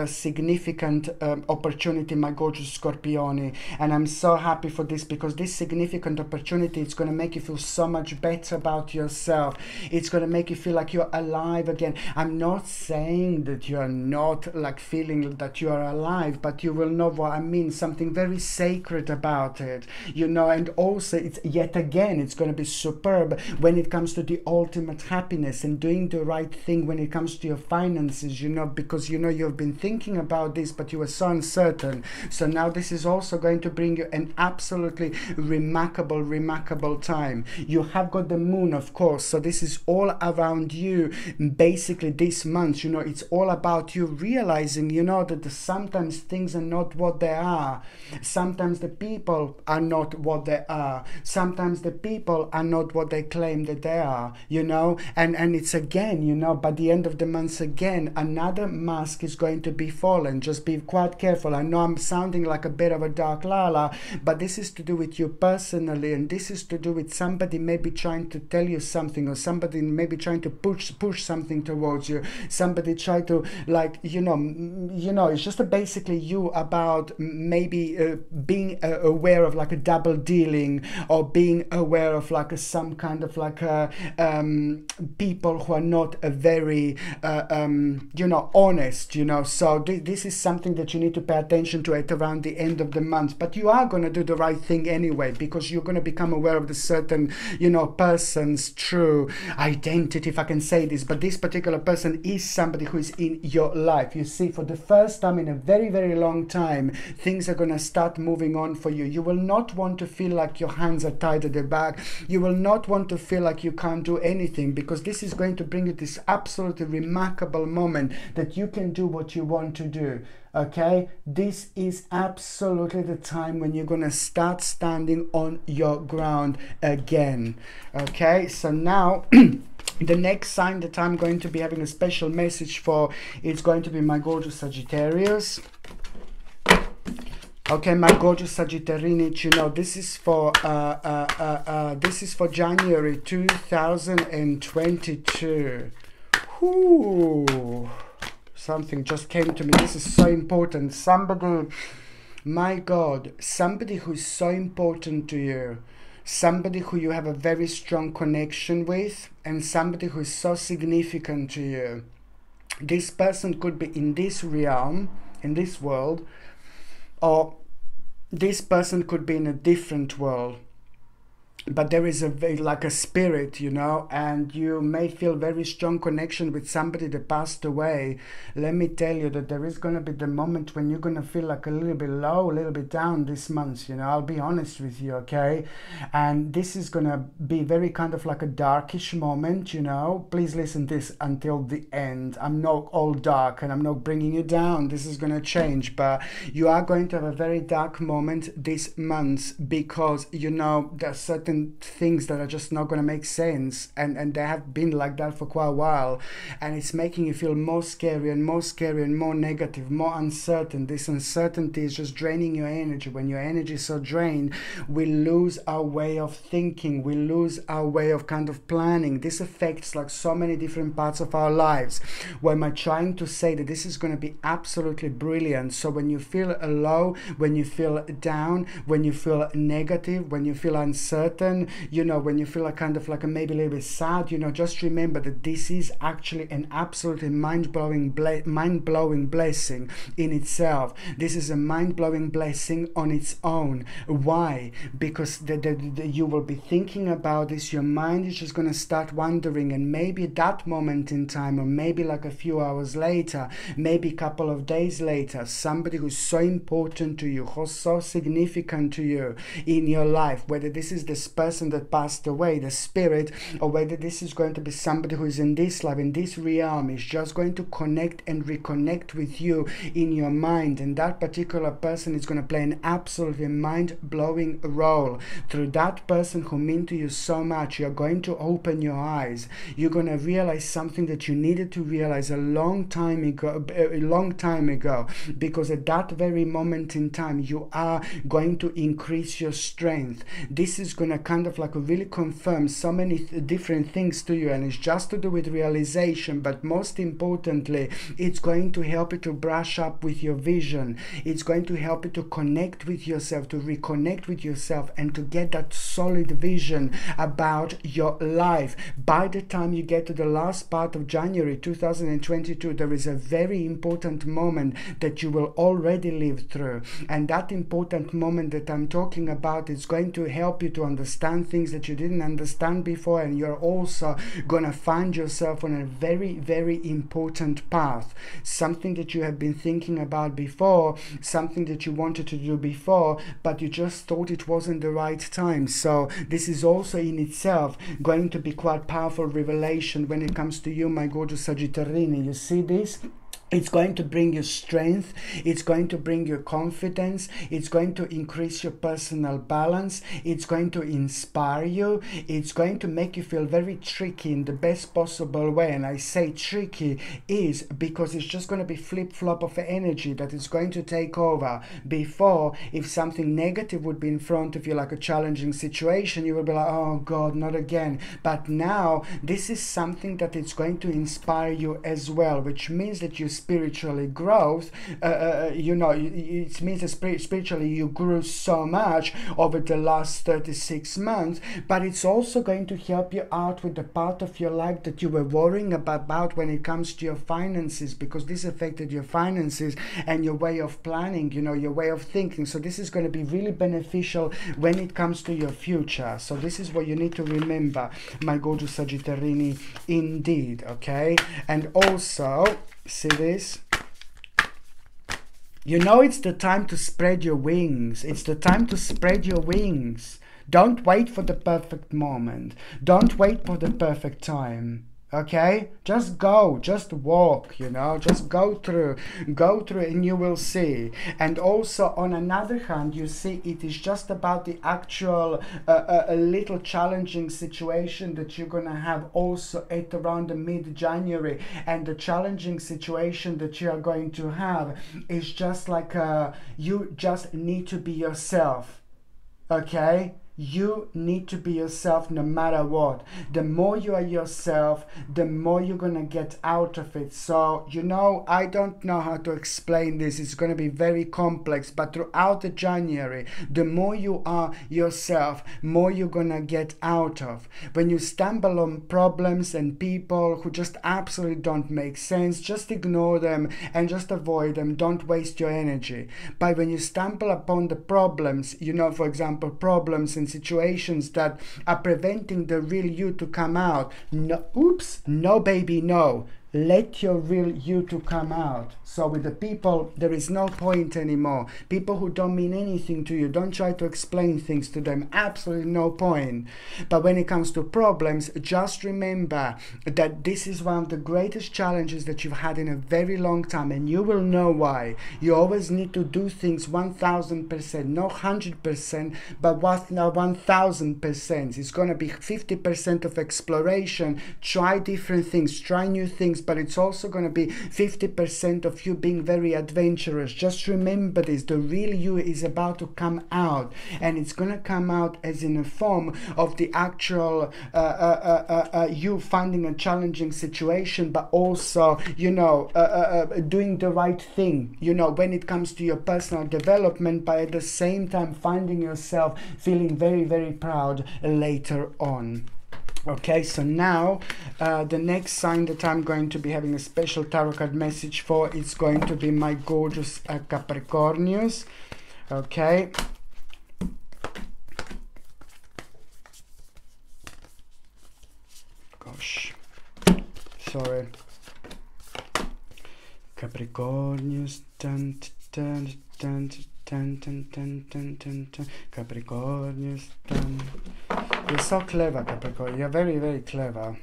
significant opportunity, my gorgeous Scorpioni. And I'm so happy for this, because this significant opportunity is going to make you feel so much better about yourself. It's going to make you feel like you're alive again. I'm not saying that you're not like feeling that you are alive, but you will know what I mean. Something very sacred about it, you know. And also, it's yet again, it's going to be superb when it comes to the ultimate happiness and doing the right thing when it comes to your finances, you know, because you know you've been thinking about this, but you were so uncertain. So now this is also going to bring you an absolutely remarkable time. You have got the moon, of course, so this is all around you basically this month, you know. It's all about you realizing, you know, that sometimes things are not what they are. Sometimes the people are not what they are. Sometimes the people are not what they claim that they are, you know. And it's again, you know, by the end of the month again, another mask is going to be fallen. Just be quite careful. I know I'm sounding like a bit of a dark lala, but this is to do with you personally, and this is to do with somebody maybe trying to tell you something, or somebody maybe trying to push something towards you. Somebody try to, like, you know, it's just basically you about maybe being aware of like a double dealing, or being aware of like some kind of like people who are not very you know, honest, you know. So this is something that you need to pay attention to at around the end of the month. But you are going to do the right thing anyway, because you're going to become aware of the certain, you know, person's true identity, if I can say this. But this particular person is somebody who is in your life. You see, for the first time in a very long time, things are going to start moving on for you. You will not want to feel like your hands are tied at the back. You will not want to feel like you can't do anything, because this is going to bring you this absolutely remarkable moment that you can do what you want to do. Okay, this is absolutely the time when you're gonna start standing on your ground again. Okay, so now the next sign that I'm going to be having a special message for, it's going to be my gorgeous Sagittarius. Okay, my gorgeous Sagittarius, you know, this is for January 2022. Whoo! Something just came to me. This is so important. Somebody, my God, somebody who is so important to you, somebody who you have a very strong connection with, and somebody who is so significant to you. This person could be in this realm, in this world, or this person could be in a different world. But there is like a spirit, you know, and you may feel very strong connection with somebody that passed away. Let me tell you that there is going to be the moment when you're going to feel like a little bit low, a little bit down this month, you know. I'll be honest with you, okay? And this is going to be very kind of like a darkish moment, you know. Please listen to this until the end. I'm not all dark and I'm not bringing you down. This is going to change, but you are going to have a very dark moment this month because, you know, there are certain things that are just not going to make sense, and they have been like that for quite a while, and it's making you feel more scary and more scary and more negative, more uncertain. This uncertainty is just draining your energy. When your energy is so drained, we lose our way of thinking, we lose our way of kind of planning. This affects like so many different parts of our lives. Why am I trying to say that this is going to be absolutely brilliant? So when you feel low, when you feel down, when you feel negative, when you feel uncertain, you know, when you feel like kind of like maybe a little bit sad, you know, just remember that this is actually an absolutely mind-blowing blessing in itself. This is a mind-blowing blessing on its own. Why? Because you will be thinking about this, your mind is just going to start wandering, and maybe at that moment in time, or maybe like a few hours later, maybe a couple of days later, somebody who's so important to you, who's so significant to you in your life, whether this is the person that passed away, the spirit, or whether this is going to be somebody who is in this life, in this realm, is just going to connect and reconnect with you in your mind, and that particular person is going to play an absolutely mind-blowing role. Through that person who meant to you so much, you're going to open your eyes. You're going to realize something that you needed to realize a long time ago, because at that very moment in time, you are going to increase your strength. This is going to kind of like really confirm so many different things to you, and it's just to do with realization, but most importantly, it's going to help you to brush up with your vision. It's going to help you to connect with yourself, to reconnect with yourself, and to get that solid vision about your life. By the time you get to the last part of January 2022, there is a very important moment that you will already live through, and that important moment that I'm talking about is going to help you to understand things that you didn't understand before, and you're also gonna find yourself on a very, very important path. Something that you have been thinking about before, something that you wanted to do before, but you just thought it wasn't the right time. So this is also in itself going to be quite powerful revelation when it comes to you, my gorgeous Sagittarius. You see this? It's going to bring you strength, it's going to bring you confidence, it's going to increase your personal balance, it's going to inspire you, it's going to make you feel very tricky in the best possible way. And I say tricky is because it's just going to be flip-flop of energy that is going to take over. Before, if something negative would be in front of you, like a challenging situation, you will be like, oh God, not again. But now, this is something that is going to inspire you as well, which means that you spiritually growth, you know, it means that spiritually you grew so much over the last 36 months, but it's also going to help you out with the part of your life that you were worrying about when it comes to your finances, because this affected your finances and your way of planning, you know, your way of thinking. So this is going to be really beneficial when it comes to your future. So this is what you need to remember, my gorgeous Sagittarius, indeed, okay? And also, see this? You know, it's the time to spread your wings. It's the time to spread your wings. Don't wait for the perfect moment. Don't wait for the perfect time. Okay, just go, just walk, you know, just go through and you will see. And also on another hand, you see it is just about the actual a little challenging situation that you're gonna have also at around the mid-January. And the challenging situation that you are going to have is just like you just need to be yourself. Okay, you need to be yourself no matter what. The more you are yourself, the more you're gonna get out of it. So, you know, I don't know how to explain this. It's gonna be very complex, but throughout the January, the more you are yourself, more you're gonna get out of. When you stumble on problems and people who just absolutely don't make sense, just ignore them and just avoid them. Don't waste your energy. But when you stumble upon the problems, you know, for example, problems and situations that are preventing the real you to come out. No, oops, no baby, no. Let your real you to come out. So with the people, there is no point anymore. People who don't mean anything to you, don't try to explain things to them. Absolutely no point. But when it comes to problems, just remember that this is one of the greatest challenges that you've had in a very long time, and you will know why. You always need to do things 1000%, not 100%, but 1000%. It's going to be 50% of exploration. Try different things, try new things, but it's also going to be 50% of you being very adventurous. Just remember this, the real you is about to come out, and it's going to come out as in a form of the actual you finding a challenging situation, but also, you know, doing the right thing, you know, when it comes to your personal development, but at the same time finding yourself feeling very, very proud later on. Okay, so now the next sign that I'm going to be having a special tarot card message for is going to be my gorgeous Capricornius. Okay. Gosh, sorry. Capricornius, dun, dun, dun, dun, dun, dun, dun, dun, dun. Capricornius, dun. You're so clever, Capricorn. You're very, very clever.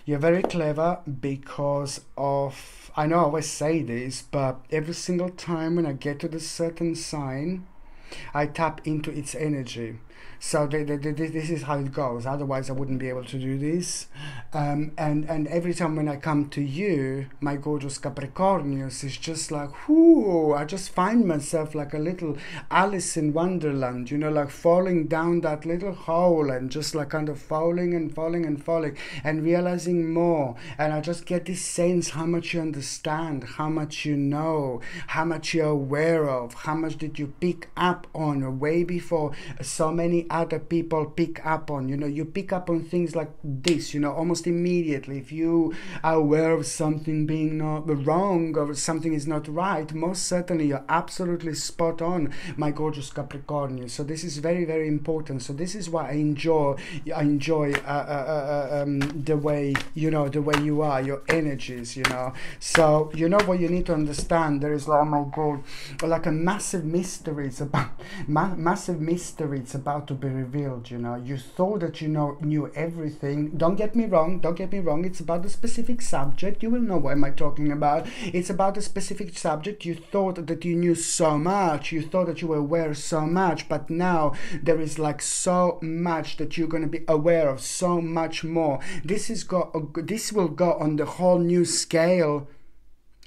You're very clever because of, I know I always say this, but every single time when I get to the certain sign, I tap into its energy. So this is how it goes. Otherwise, I wouldn't be able to do this. And every time when I come to you, my gorgeous Capricornius, it's just like, whoo, I just find myself like a little Alice in Wonderland, you know, like falling down that little hole and just like kind of falling and falling and falling and realizing more. And I just get this sense how much you understand, how much you know, how much you're aware of, how much did you pick up on way before so many other people pick up on. You know, you pick up on things like this, you know, almost immediately. If you are aware of something being not wrong or something is not right, most certainly you're absolutely spot on, my gorgeous Capricornius. So this is very, very important. So this is why I enjoy the way, you know, the way you are, your energies, you know. So you know what you need to understand, there is, oh my God, like a massive mystery. It's about massive mystery. It's about to be revealed. You know, you thought that you knew everything. Don't get me wrong, it's about a specific subject. You will know what am I talking about. It's about a specific subject. You thought that you knew so much, you thought that you were aware so much, but now there is like so much that you're going to be aware of, so much more. This will go on the whole new scale,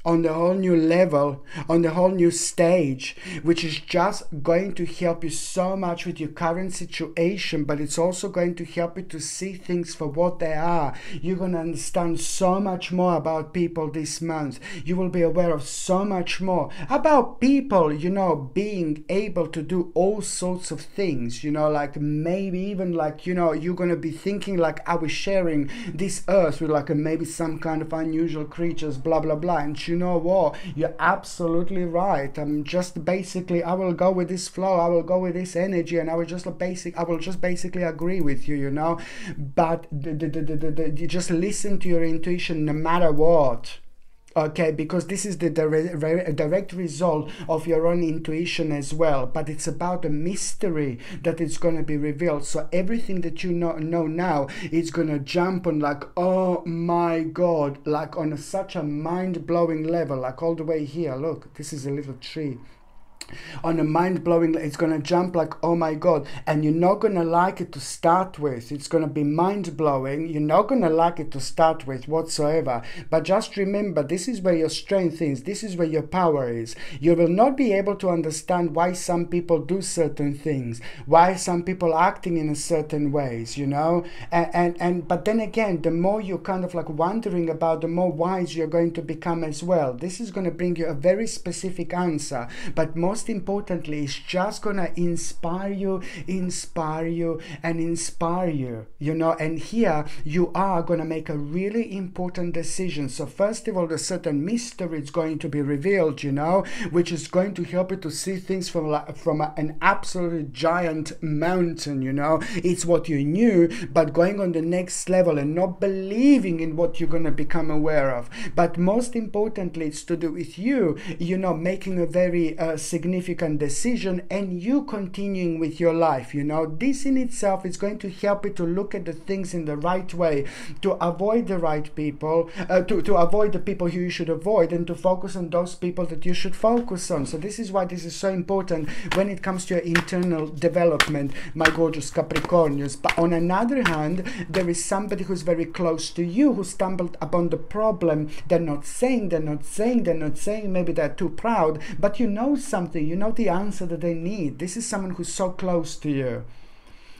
on the whole new level, on the whole new stage, which is just going to help you so much with your current situation, but it's also going to help you to see things for what they are. You're going to understand so much more about people this month. You will be aware of so much more about people, you know, being able to do all sorts of things, you know, like maybe even like, you know, you're going to be thinking like, I was sharing this earth with like maybe some kind of unusual creatures, blah, blah, blah. And you know what, you're absolutely right. I'm just basically, I will go with this flow, I will go with this energy, and I will just basically agree with you, you know. But you just listen to your intuition no matter what. Okay, because this is the direct result of your own intuition as well, but it's about a mystery that is going to be revealed. So everything that you know now is going to jump on like, oh my God, like on such a mind-blowing level, like all the way here. Look, this is a little tree. On a mind-blowing, it's going to jump like, oh my God, and you're not going to like it to start with. It's going to be mind-blowing. You're not going to like it to start with whatsoever, but just remember, this is where your strength is. This is where your power is. You will not be able to understand why some people do certain things, why some people are acting in a certain ways, you know, but then again, the more you're kind of like wondering about, the more wise you're going to become as well. This is going to bring you a very specific answer, but most importantly, it's just gonna inspire you, and inspire you, you know. And here you are gonna make a really important decision. So first of all, a certain mystery is going to be revealed, you know, which is going to help you to see things from an absolute giant mountain, you know. It's what you knew, but going on the next level and not believing in what you're gonna become aware of. But most importantly, it's to do with you, you know, making a very significant decision and you continuing with your life, you know. This in itself is going to help you to look at the things in the right way, to avoid the right people, to avoid the people who you should avoid, and to focus on those people that you should focus on. So this is why this is so important when it comes to your internal development, my gorgeous Capricornians. But on another hand, there is somebody who's very close to you who stumbled upon the problem. They're not saying, maybe they're too proud, but you know something, you know the answer that they need. This is someone who's so close to you,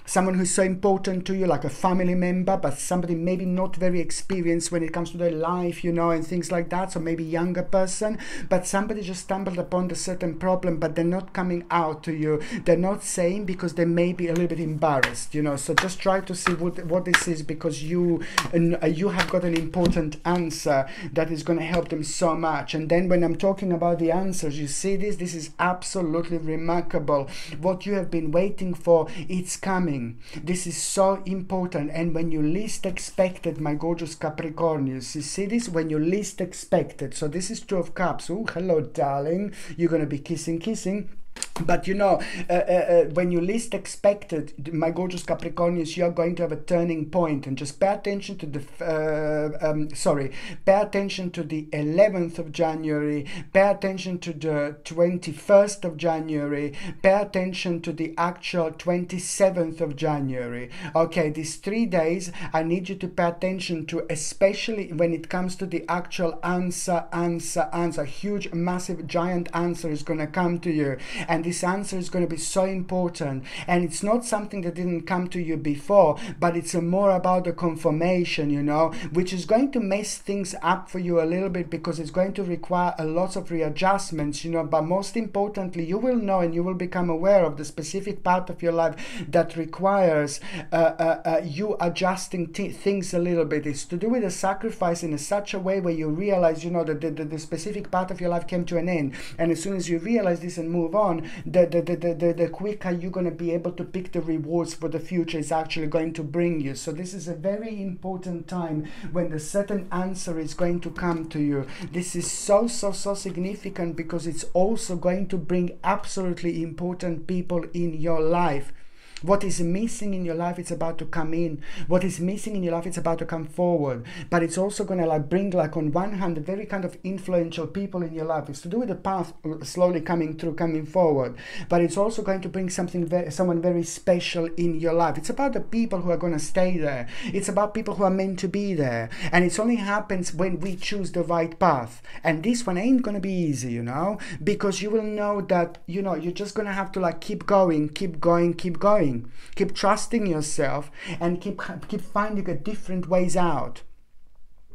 someone who's so important to you, like a family member, but somebody maybe not very experienced when it comes to their life, you know, and things like that. So maybe younger person, but somebody just stumbled upon a certain problem, but they're not coming out to you. They're not saying because they may be a little bit embarrassed, you know. So just try to see what this is, because you have got an important answer that is going to help them so much. And then when I'm talking about the answers, you see this is absolutely remarkable. What you have been waiting for, it's coming. This is so important, and when you least expect it, my gorgeous Capricornians, you see this, when you least expect it. So this is Two of Cups. Oh, hello darling, you're gonna be kissing. But you know, when you least expect it, my gorgeous Capricornians, you're going to have a turning point. And just pay attention to the pay attention to the 11th of January, pay attention to the 21st of January, pay attention to the actual 27th of January. Okay, these 3 days I need you to pay attention to, especially when it comes to the actual answer. Huge, massive, giant answer is going to come to you, and this answer is going to be so important. And it's not something that didn't come to you before, but it's more about the confirmation, you know, which is going to mess things up for you a little bit, because it's going to require a lot of readjustments, you know. But most importantly, you will know and you will become aware of the specific part of your life that requires you adjusting things a little bit. It's to do with a sacrifice in such a way where you realize, you know, that the specific part of your life came to an end. And as soon as you realize this and move on, the quicker you're going to be able to pick the rewards for the future is actually going to bring you. So this is a very important time when the certain answer is going to come to you. This is so significant, because it's also going to bring absolutely important people in your life. What is missing in your life, it's about to come in. What is missing in your life, it's about to come forward. But it's also going to like bring, like, on one hand, very kind of influential people in your life. It's to do with the path slowly coming through, coming forward. But it's also going to bring someone very special in your life. It's about the people who are going to stay there. It's about people who are meant to be there. And it only happens when we choose the right path. And this one ain't going to be easy, you know, because you will know that, you know, you're just going to have to like keep going. Keep trusting yourself, and keep finding a different ways out.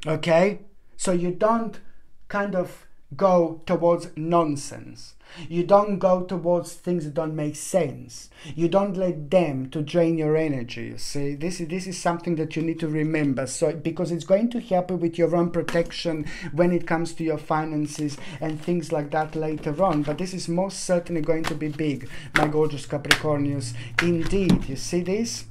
Okay, so you don't kind of go towards nonsense. You don't go towards things that don't make sense. You don't let them to drain your energy. You see, this is something that you need to remember. So, because it's going to help you with your own protection when it comes to your finances and things like that later on. But this is most certainly going to be big, my gorgeous Capricornians. Indeed, you see this?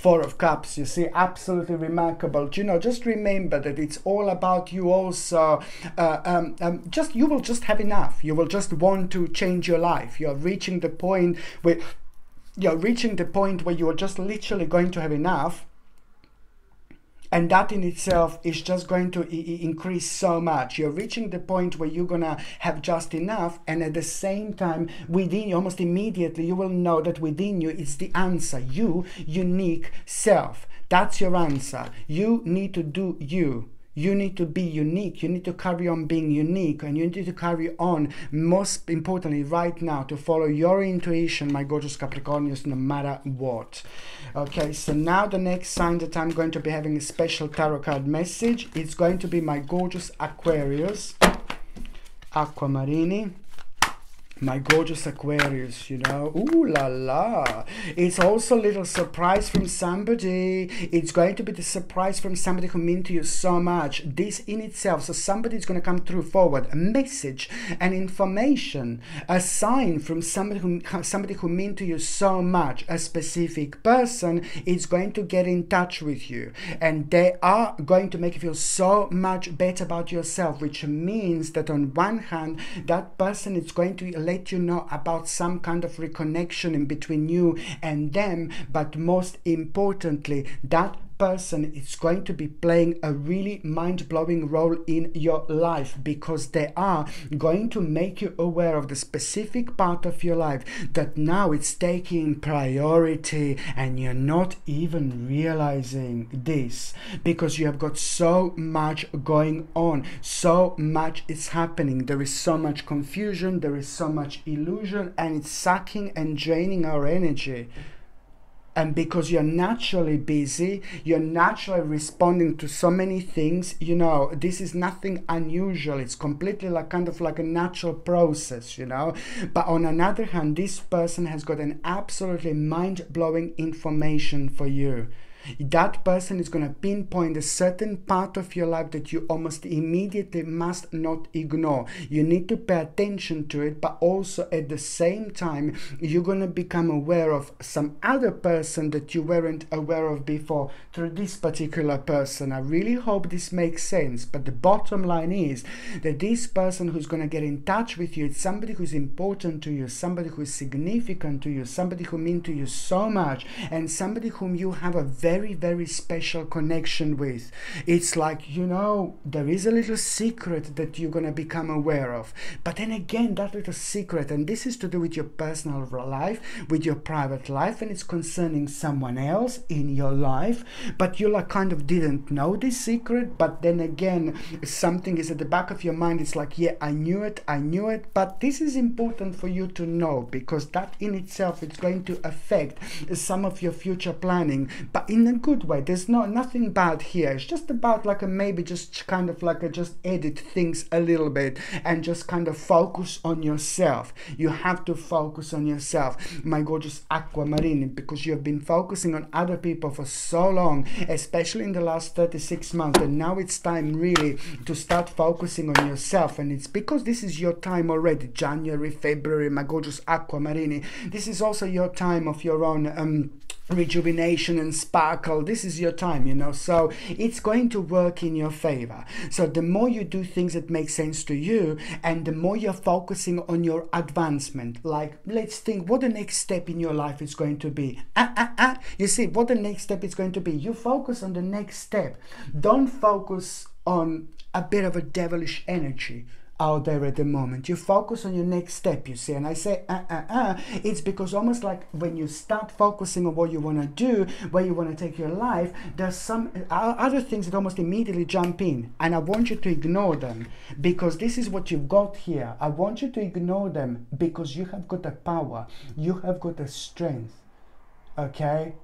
Four of Cups, you see, absolutely remarkable. You know, just remember that it's all about you also. You will just have enough. You will just want to change your life. You're reaching the point where you are just literally going to have enough. And that in itself is just going to increase so much. You're reaching the point where you're going to have just enough. And at the same time, within you, almost immediately, you will know that within you is the answer. You, unique self. That's your answer. You need to do you. You need to be unique. You need to carry on being unique, and you need to carry on, most importantly right now, to follow your intuition, my gorgeous Capricornians, no matter what. Okay, so now the next sign that I'm going to be having a special tarot card message, it's going to be my gorgeous Aquarius, Aquamarini. My gorgeous Aquarius, you know, ooh la la. It's also a little surprise from somebody. It's going to be the surprise from somebody who means to you so much. This in itself, so somebody is going to come through forward, a message, an information, a sign from somebody who means to you so much. A specific person is going to get in touch with you, and they are going to make you feel so much better about yourself, which means that on one hand, that person is going to let you know about some kind of reconnection in between you and them, but most importantly, that person is going to be playing a really mind-blowing role in your life, because they are going to make you aware of the specific part of your life that now it's taking priority, and you're not even realizing this because you have got so much going on, so much is happening, there is so much confusion, there is so much illusion, and it's sucking and draining our energy. And because you're naturally busy, you're naturally responding to so many things, you know, this is nothing unusual. It's completely like kind of like a natural process, you know. But on another hand, this person has got an absolutely mind-blowing information for you. That person is going to pinpoint a certain part of your life that you almost immediately must not ignore. You need to pay attention to it, but also at the same time, you're going to become aware of some other person that you weren't aware of before through this particular person. I really hope this makes sense, but the bottom line is that this person who's going to get in touch with you, it's somebody who's important to you, somebody who is significant to you, somebody who means to you so much, and somebody whom you have a very, very special connection with. It's like, you know, there is a little secret that you're going to become aware of. But then again, that little secret, and this is to do with your personal life, with your private life, and it's concerning someone else in your life, but you like kind of didn't know this secret, but then again, something is at the back of your mind. It's like, yeah, I knew it, but this is important for you to know, because that in itself is going to affect some of your future planning, but in a good way. There's nothing bad here. It's just about like a maybe just kind of like a just edit things a little bit and just kind of focus on yourself. You have to focus on yourself, my gorgeous Aquamarine, because you have been focusing on other people for so long, especially in the last 36 months, and now it's time really to start focusing on yourself. And it's because this is your time already, January, February, my gorgeous Aquamarine. This is also your time of your own rejuvenation and sparkle. This is your time, you know, so it's going to work in your favor. So the more you do things that make sense to you, and the more you're focusing on your advancement, like let's think what the next step in your life is going to be. You see what the next step is going to be. You focus on the next step. Don't focus on a bit of a devilish energy out there at the moment. You focus on your next step, you see. And I say it's because almost like when you start focusing on what you want to do, where you want to take your life, there's some other things that almost immediately jump in, and I want you to ignore them, because this is what you've got here. I want you to ignore them because you have got a power, you have got a strength, okay?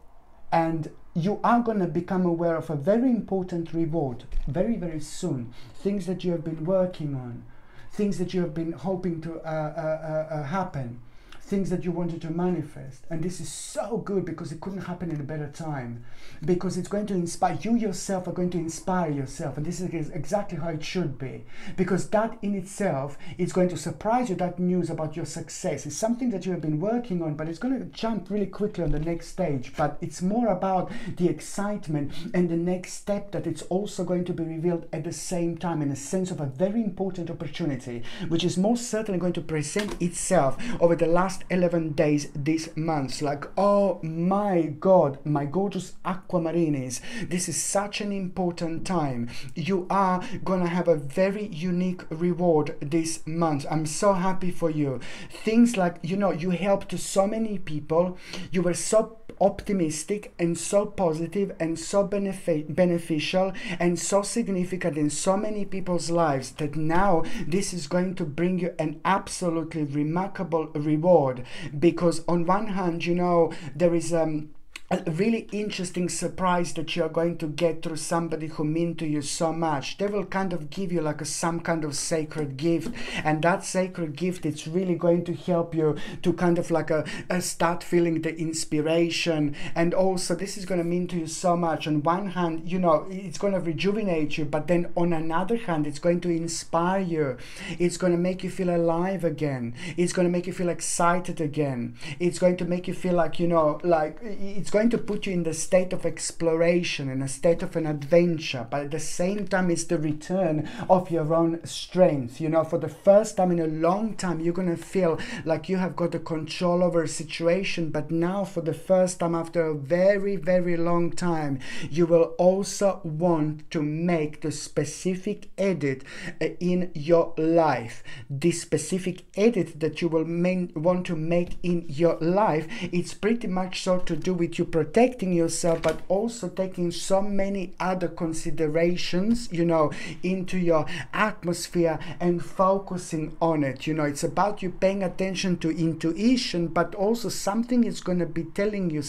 And you are going to become aware of a very important reward very, very soon. Things that you have been working on, things that you have been hoping to happen, things that you wanted to manifest. And this is so good because it couldn't happen in a better time, because it's going to inspire you. Yourself are going to inspire yourself, and this is exactly how it should be, because that in itself is going to surprise you. That news about your success is something that you have been working on, but it's going to jump really quickly on the next stage. But it's more about the excitement and the next step that it's also going to be revealed at the same time, in a sense of a very important opportunity, which is most certainly going to present itself over the last 11 days this month. Like, oh my God, my gorgeous aquamarinis, this is such an important time. You are gonna have a very unique reward this month. I'm so happy for you. Things like, you know, you helped so many people. You were so optimistic and so positive and so beneficial and so significant in so many people's lives, that now this is going to bring you an absolutely remarkable reward. Because on one hand, you know, there is a really interesting surprise that you're going to get through somebody who mean to you so much. They will kind of give you like some kind of sacred gift, and that sacred gift, it's really going to help you to kind of like start feeling the inspiration. And also this is going to mean to you so much. On one hand, you know, it's going to rejuvenate you, but then on another hand, it's going to inspire you. It's going to make you feel alive again. It's going to make you feel excited again. It's going to make you feel like, you know, like it's going to put you in the state of exploration, in a state of an adventure, but at the same time it's the return of your own strength. You know, for the first time in a long time, you're going to feel like you have got the control over a situation, but now for the first time after a very, very long time, you will also want to make the specific edit in your life. This specific edit that you will want to make in your life, it's pretty much so to do with you protecting yourself, but also taking so many other considerations, you know, into your atmosphere and focusing on it. You know, it's about you paying attention to intuition, but also something is going to be telling you,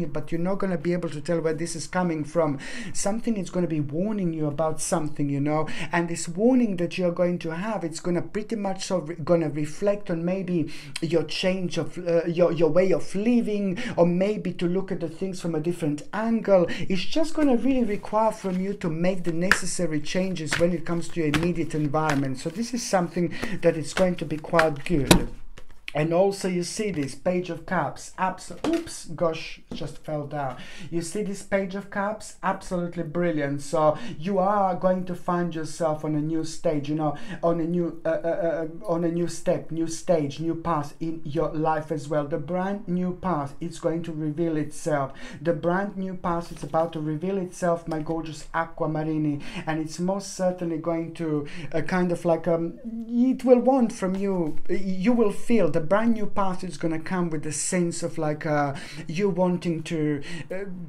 but you're not going to be able to tell where this is coming from. Something is going to be warning you about something, you know, and this warning that you're going to have, it's going to pretty much so going to reflect on maybe your change of your way of living, or maybe to look at the things from a different angle. It's just going to really require from you to make the necessary changes when it comes to your immediate environment. So this is something that is going to be quite good. And also you see this Page of Cups, oops, gosh, just fell down. You see this Page of Cups, absolutely brilliant. So you are going to find yourself on a new stage, you know, on a new step, new stage, new path in your life as well. The brand new path, it's going to reveal itself. The brand new path is about to reveal itself, my gorgeous aquamarini, and it's most certainly going to kind of like, it will want from you, you will feel the brand new path is going to come with a sense of like you wanting to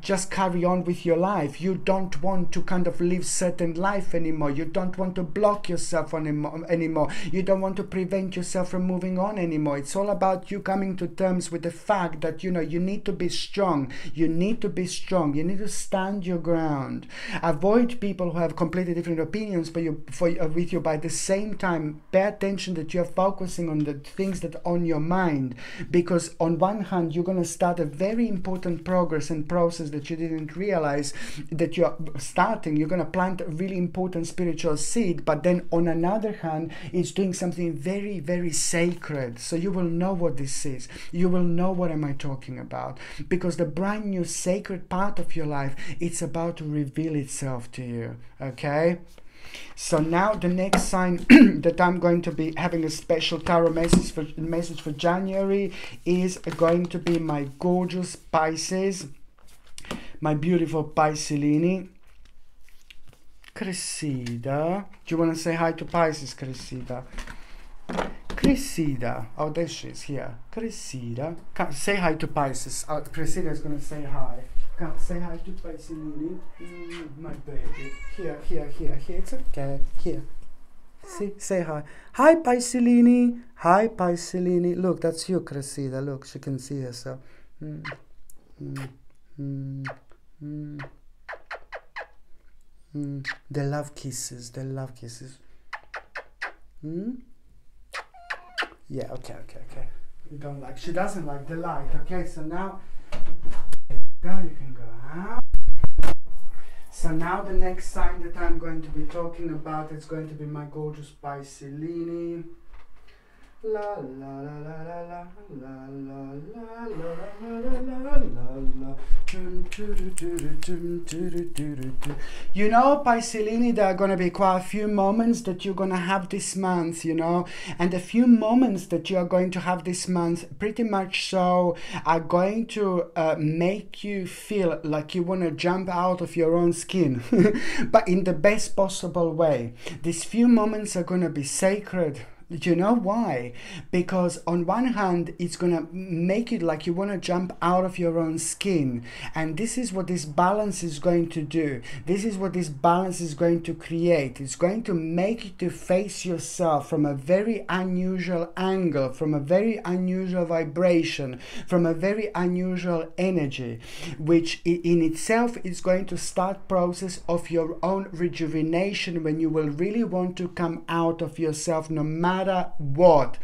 just carry on with your life. You don't want to kind of live certain life anymore. You don't want to block yourself anymore. You don't want to prevent yourself from moving on anymore. It's all about you coming to terms with the fact that, you know, you need to be strong. You need to be strong. You need to stand your ground. Avoid people who have completely different opinions with you, but at the same time pay attention that you're focusing on the things that are on your mind, because on one hand you're going to start a very important progress and process that you didn't realize that you're starting. You're going to plant a really important spiritual seed, but then on another hand it's doing something very, very sacred. So you will know what this is. You will know what am I talking about, because the brand new sacred part of your life, it's about to reveal itself to you. Okay, so now the next sign that I'm going to be having a special tarot message for January is going to be my gorgeous Pisces, my beautiful Piscelini. Cressida, do you want to say hi to Pisces, Cressida? Cressida, oh there she is here. Cressida, say hi to Pisces. Cressida is going to say hi. Come, say hi to Piscelini. My baby. Here. It's okay. Here. See, say hi. Hi, Piscelini. Hi, Piscelini. Look, that's you, Cressida. Look, she can see herself. They love kisses. They love kisses. Yeah, okay. You don't like, she doesn't like the light. Okay, so now, go, you can go out. So now the next sign that I'm going to be talking about is going to be my gorgeous Pisces. La la la la la la la la la la la. You know, Pisces, there are going to be quite a few moments that you're going to have this month, you know, and the few moments that you are going to have this month, pretty much so, are going to make you feel like you want to jump out of your own skin, but in the best possible way. These few moments are going to be sacred. Do you know why? Because on one hand, it's going to make it like you want to jump out of your own skin. And this is what this balance is going to do. This is what this balance is going to create. It's going to make you to face yourself from a very unusual angle, from a very unusual vibration, from a very unusual energy, which in itself is going to start process of your own rejuvenation, when you will really want to come out of yourself no matter what.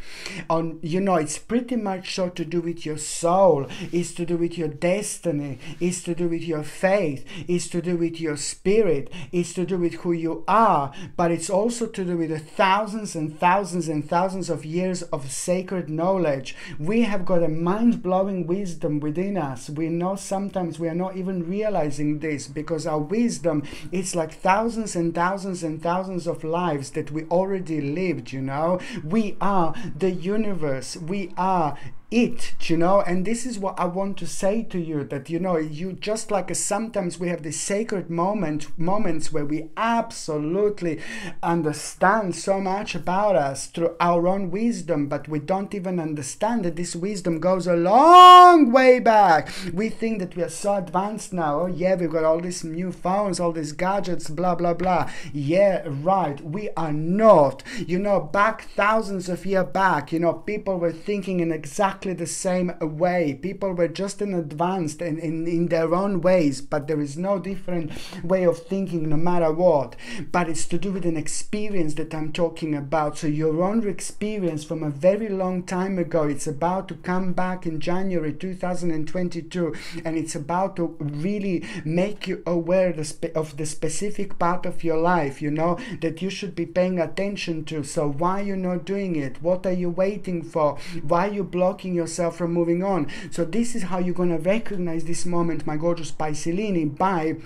You know, it's pretty much so to do with your soul, it's to do with your destiny, it's to do with your faith, it's to do with your spirit, it's to do with who you are, but it's also to do with the thousands and thousands and thousands of years of sacred knowledge. We have got a mind-blowing wisdom within us. We know sometimes we are not even realizing this, because our wisdom, it's like thousands and thousands and thousands of lives that we already lived, you know. We are the universe. We are it, you know. And this is what I want to say to you, that, you know, you just like sometimes we have these sacred moments where we absolutely understand so much about us through our own wisdom, but we don't even understand that this wisdom goes a long way back. We think that we are so advanced now. Oh yeah, we've got all these new phones, all these gadgets, blah blah blah. Yeah, right, we are not. You know, back thousands of years back, you know, people were thinking in exactly the same way. People were just advanced in their own ways, but there is no different way of thinking no matter what. But it's to do with an experience that I'm talking about. So your own experience from a very long time ago, it's about to come back in January 2022, and it's about to really make you aware of the specific part of your life, you know, that you should be paying attention to. So why are you not doing it? What are you waiting for? Why are you blocking yourself from moving on? So this is how you're going to recognize this moment, my gorgeous Pisces, by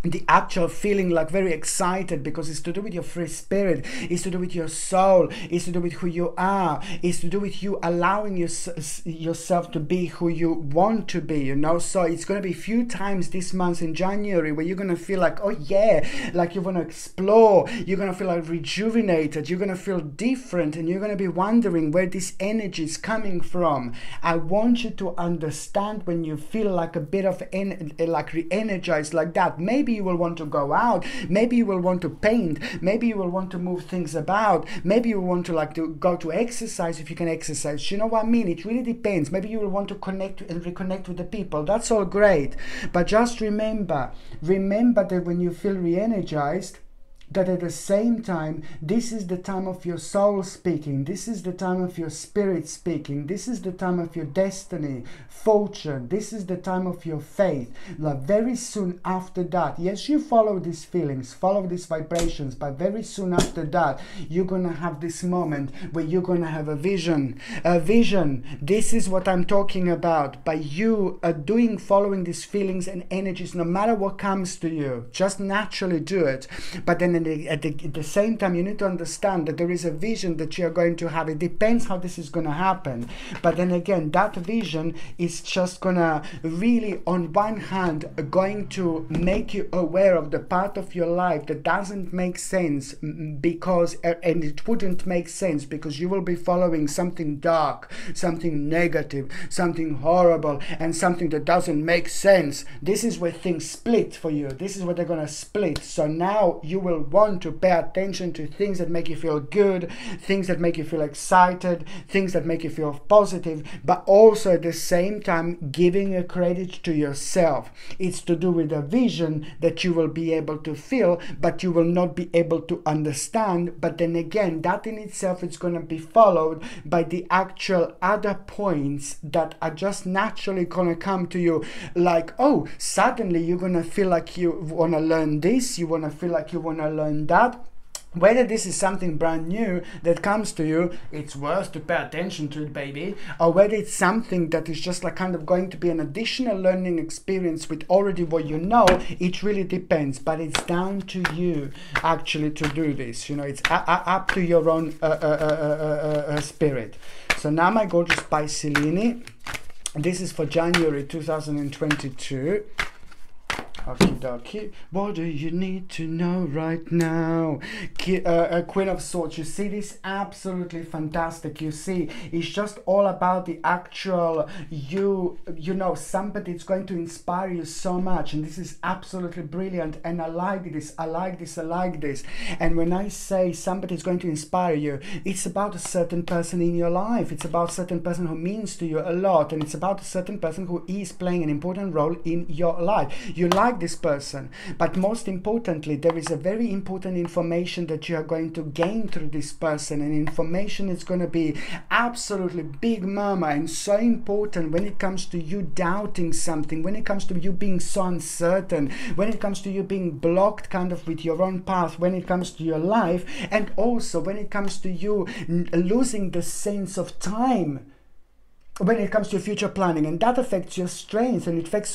the actual feeling like very excited, because it's to do with your free spirit, it's to do with your soul, it's to do with who you are, it's to do with you allowing yourself to be who you want to be, you know. So it's going to be a few times this month in January where you're going to feel like, oh yeah, like you want to explore, you're going to feel like rejuvenated, you're going to feel different, and you're going to be wondering where this energy is coming from. I want you to understand, when you feel like a bit of like re-energized like that, maybe you will want to go out, maybe you will want to paint, maybe you will want to move things about, maybe you want to like to go to exercise if you can exercise. You know what I mean? It really depends. Maybe you will want to connect and reconnect with the people. That's all great, but just remember that when you feel re-energized, that at the same time, this is the time of your soul speaking, this is the time of your spirit speaking, this is the time of your destiny, fortune, this is the time of your faith. Like very soon after that, yes, you follow these feelings, follow these vibrations, but very soon after that, you're going to have this moment where you're going to have a vision. This is what I'm talking about. By you following these feelings and energies, no matter what comes to you, just naturally do it. But then at the same time, you need to understand that there is a vision that you are going to have. It depends how this is going to happen. But then again, that vision is just going to really, on one hand, going to make you aware of the part of your life that doesn't make sense, because, and it wouldn't make sense because you will be following something dark, something negative, something horrible, and something that doesn't make sense. This is where things split for you. This is where they're going to split. So now you will will want to pay attention to things that make you feel good, things that make you feel excited, things that make you feel positive, but also at the same time giving a credit to yourself. It's to do with a vision that you will be able to feel, but you will not be able to understand. But then again, that in itself is going to be followed by the actual other points that are just naturally going to come to you, like, oh, suddenly you're going to feel like you want to learn this, you want to feel like you want to learn that. Whether this is something brand new that comes to you, it's worth to pay attention to it, baby. Or whether it's something that is just like kind of going to be an additional learning experience with already what you know, it really depends. But it's down to you actually to do this. You know, it's up to your own spirit. So now my gorgeous Piscelini, this is for January 2022. Okie dokie. What do you need to know right now? Queen of Swords. You see this? Absolutely fantastic. You see, it's just all about the actual you know, somebody is going to inspire you so much, and this is absolutely brilliant, and I like this, I like this, I like this. And when I say somebody is going to inspire you, it's about a certain person in your life. It's about a certain person who means to you a lot, and it's about a certain person who is playing an important role in your life. You like this person, but most importantly, there is a very important information that you are going to gain through this person, and information is going to be absolutely big mama and so important when it comes to you doubting something, when it comes to you being so uncertain, when it comes to you being blocked kind of with your own path, when it comes to your life, and also when it comes to you losing the sense of time when it comes to future planning, and that affects your strengths, and it affects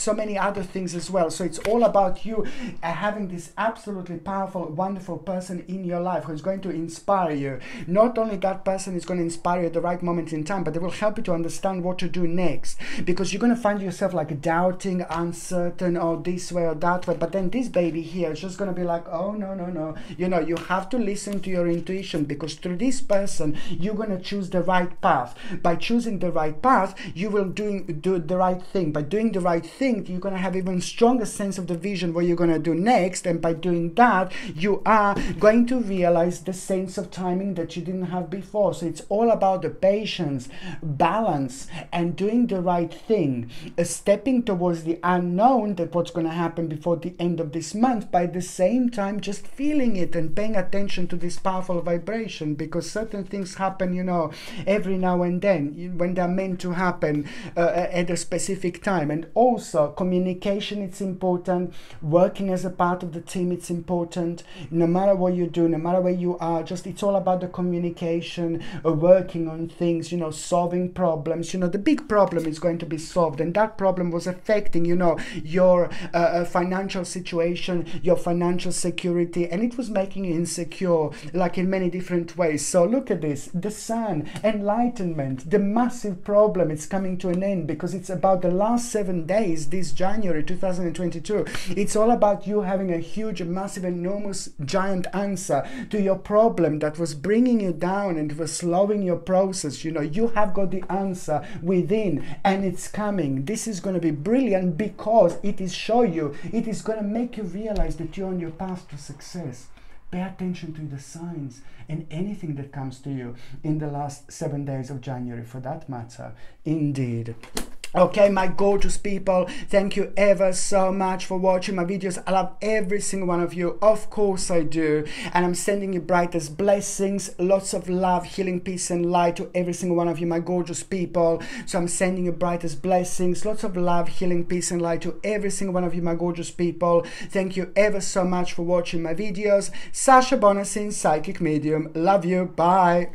so many other things as well. So it's all about you having this absolutely powerful, wonderful person in your life who's going to inspire you. Not only that person is going to inspire you at the right moment in time, but they will help you to understand what to do next, because you're going to find yourself like doubting, uncertain, or this way or that way. But then this baby here is just going to be like, oh no, you know, you have to listen to your intuition, because through this person you're going to choose the right path. By choosing the right path, you will do the right thing. By doing the right thing, you're going to have even stronger sense of the vision what you're going to do next, and by doing that, you are going to realize the sense of timing that you didn't have before. So it's all about the patience, balance, and doing the right thing, stepping towards the unknown, that what's going to happen before the end of this month, by the same time just feeling it and paying attention to this powerful vibration, because certain things happen, you know, every now and then, when they're meant to happen at a specific time. And also communication, it's important. Working as a part of the team, it's important. No matter what you do, no matter where you are, just it's all about the communication, working on things, you know, solving problems. You know, the big problem is going to be solved, and that problem was affecting, you know, your financial situation, your financial security, and it was making you insecure, like in many different ways. So look at this, the sun, enlightenment, the massive problem, it's coming to an end, because it's about the last 7 days, this January 2022. It's all about you having a huge, massive, enormous, giant answer to your problem that was bringing you down and was slowing your process. You know, you have got the answer within, and it's coming. This is going to be brilliant, because it is it is going to make you realize that you're on your path to success. Pay attention to the signs and anything that comes to you in the last 7 days of January, for that matter. Indeed. Okay, my gorgeous people, thank you ever so much for watching my videos. I love every single one of you. Of course I do. And I'm sending you brightest blessings, lots of love, healing, peace, and light to every single one of you, my gorgeous people. So I'm sending you brightest blessings, lots of love, healing, peace, and light to every single one of you, my gorgeous people. Thank you ever so much for watching my videos. Sasha Bonasin, Psychic Medium. Love you. Bye.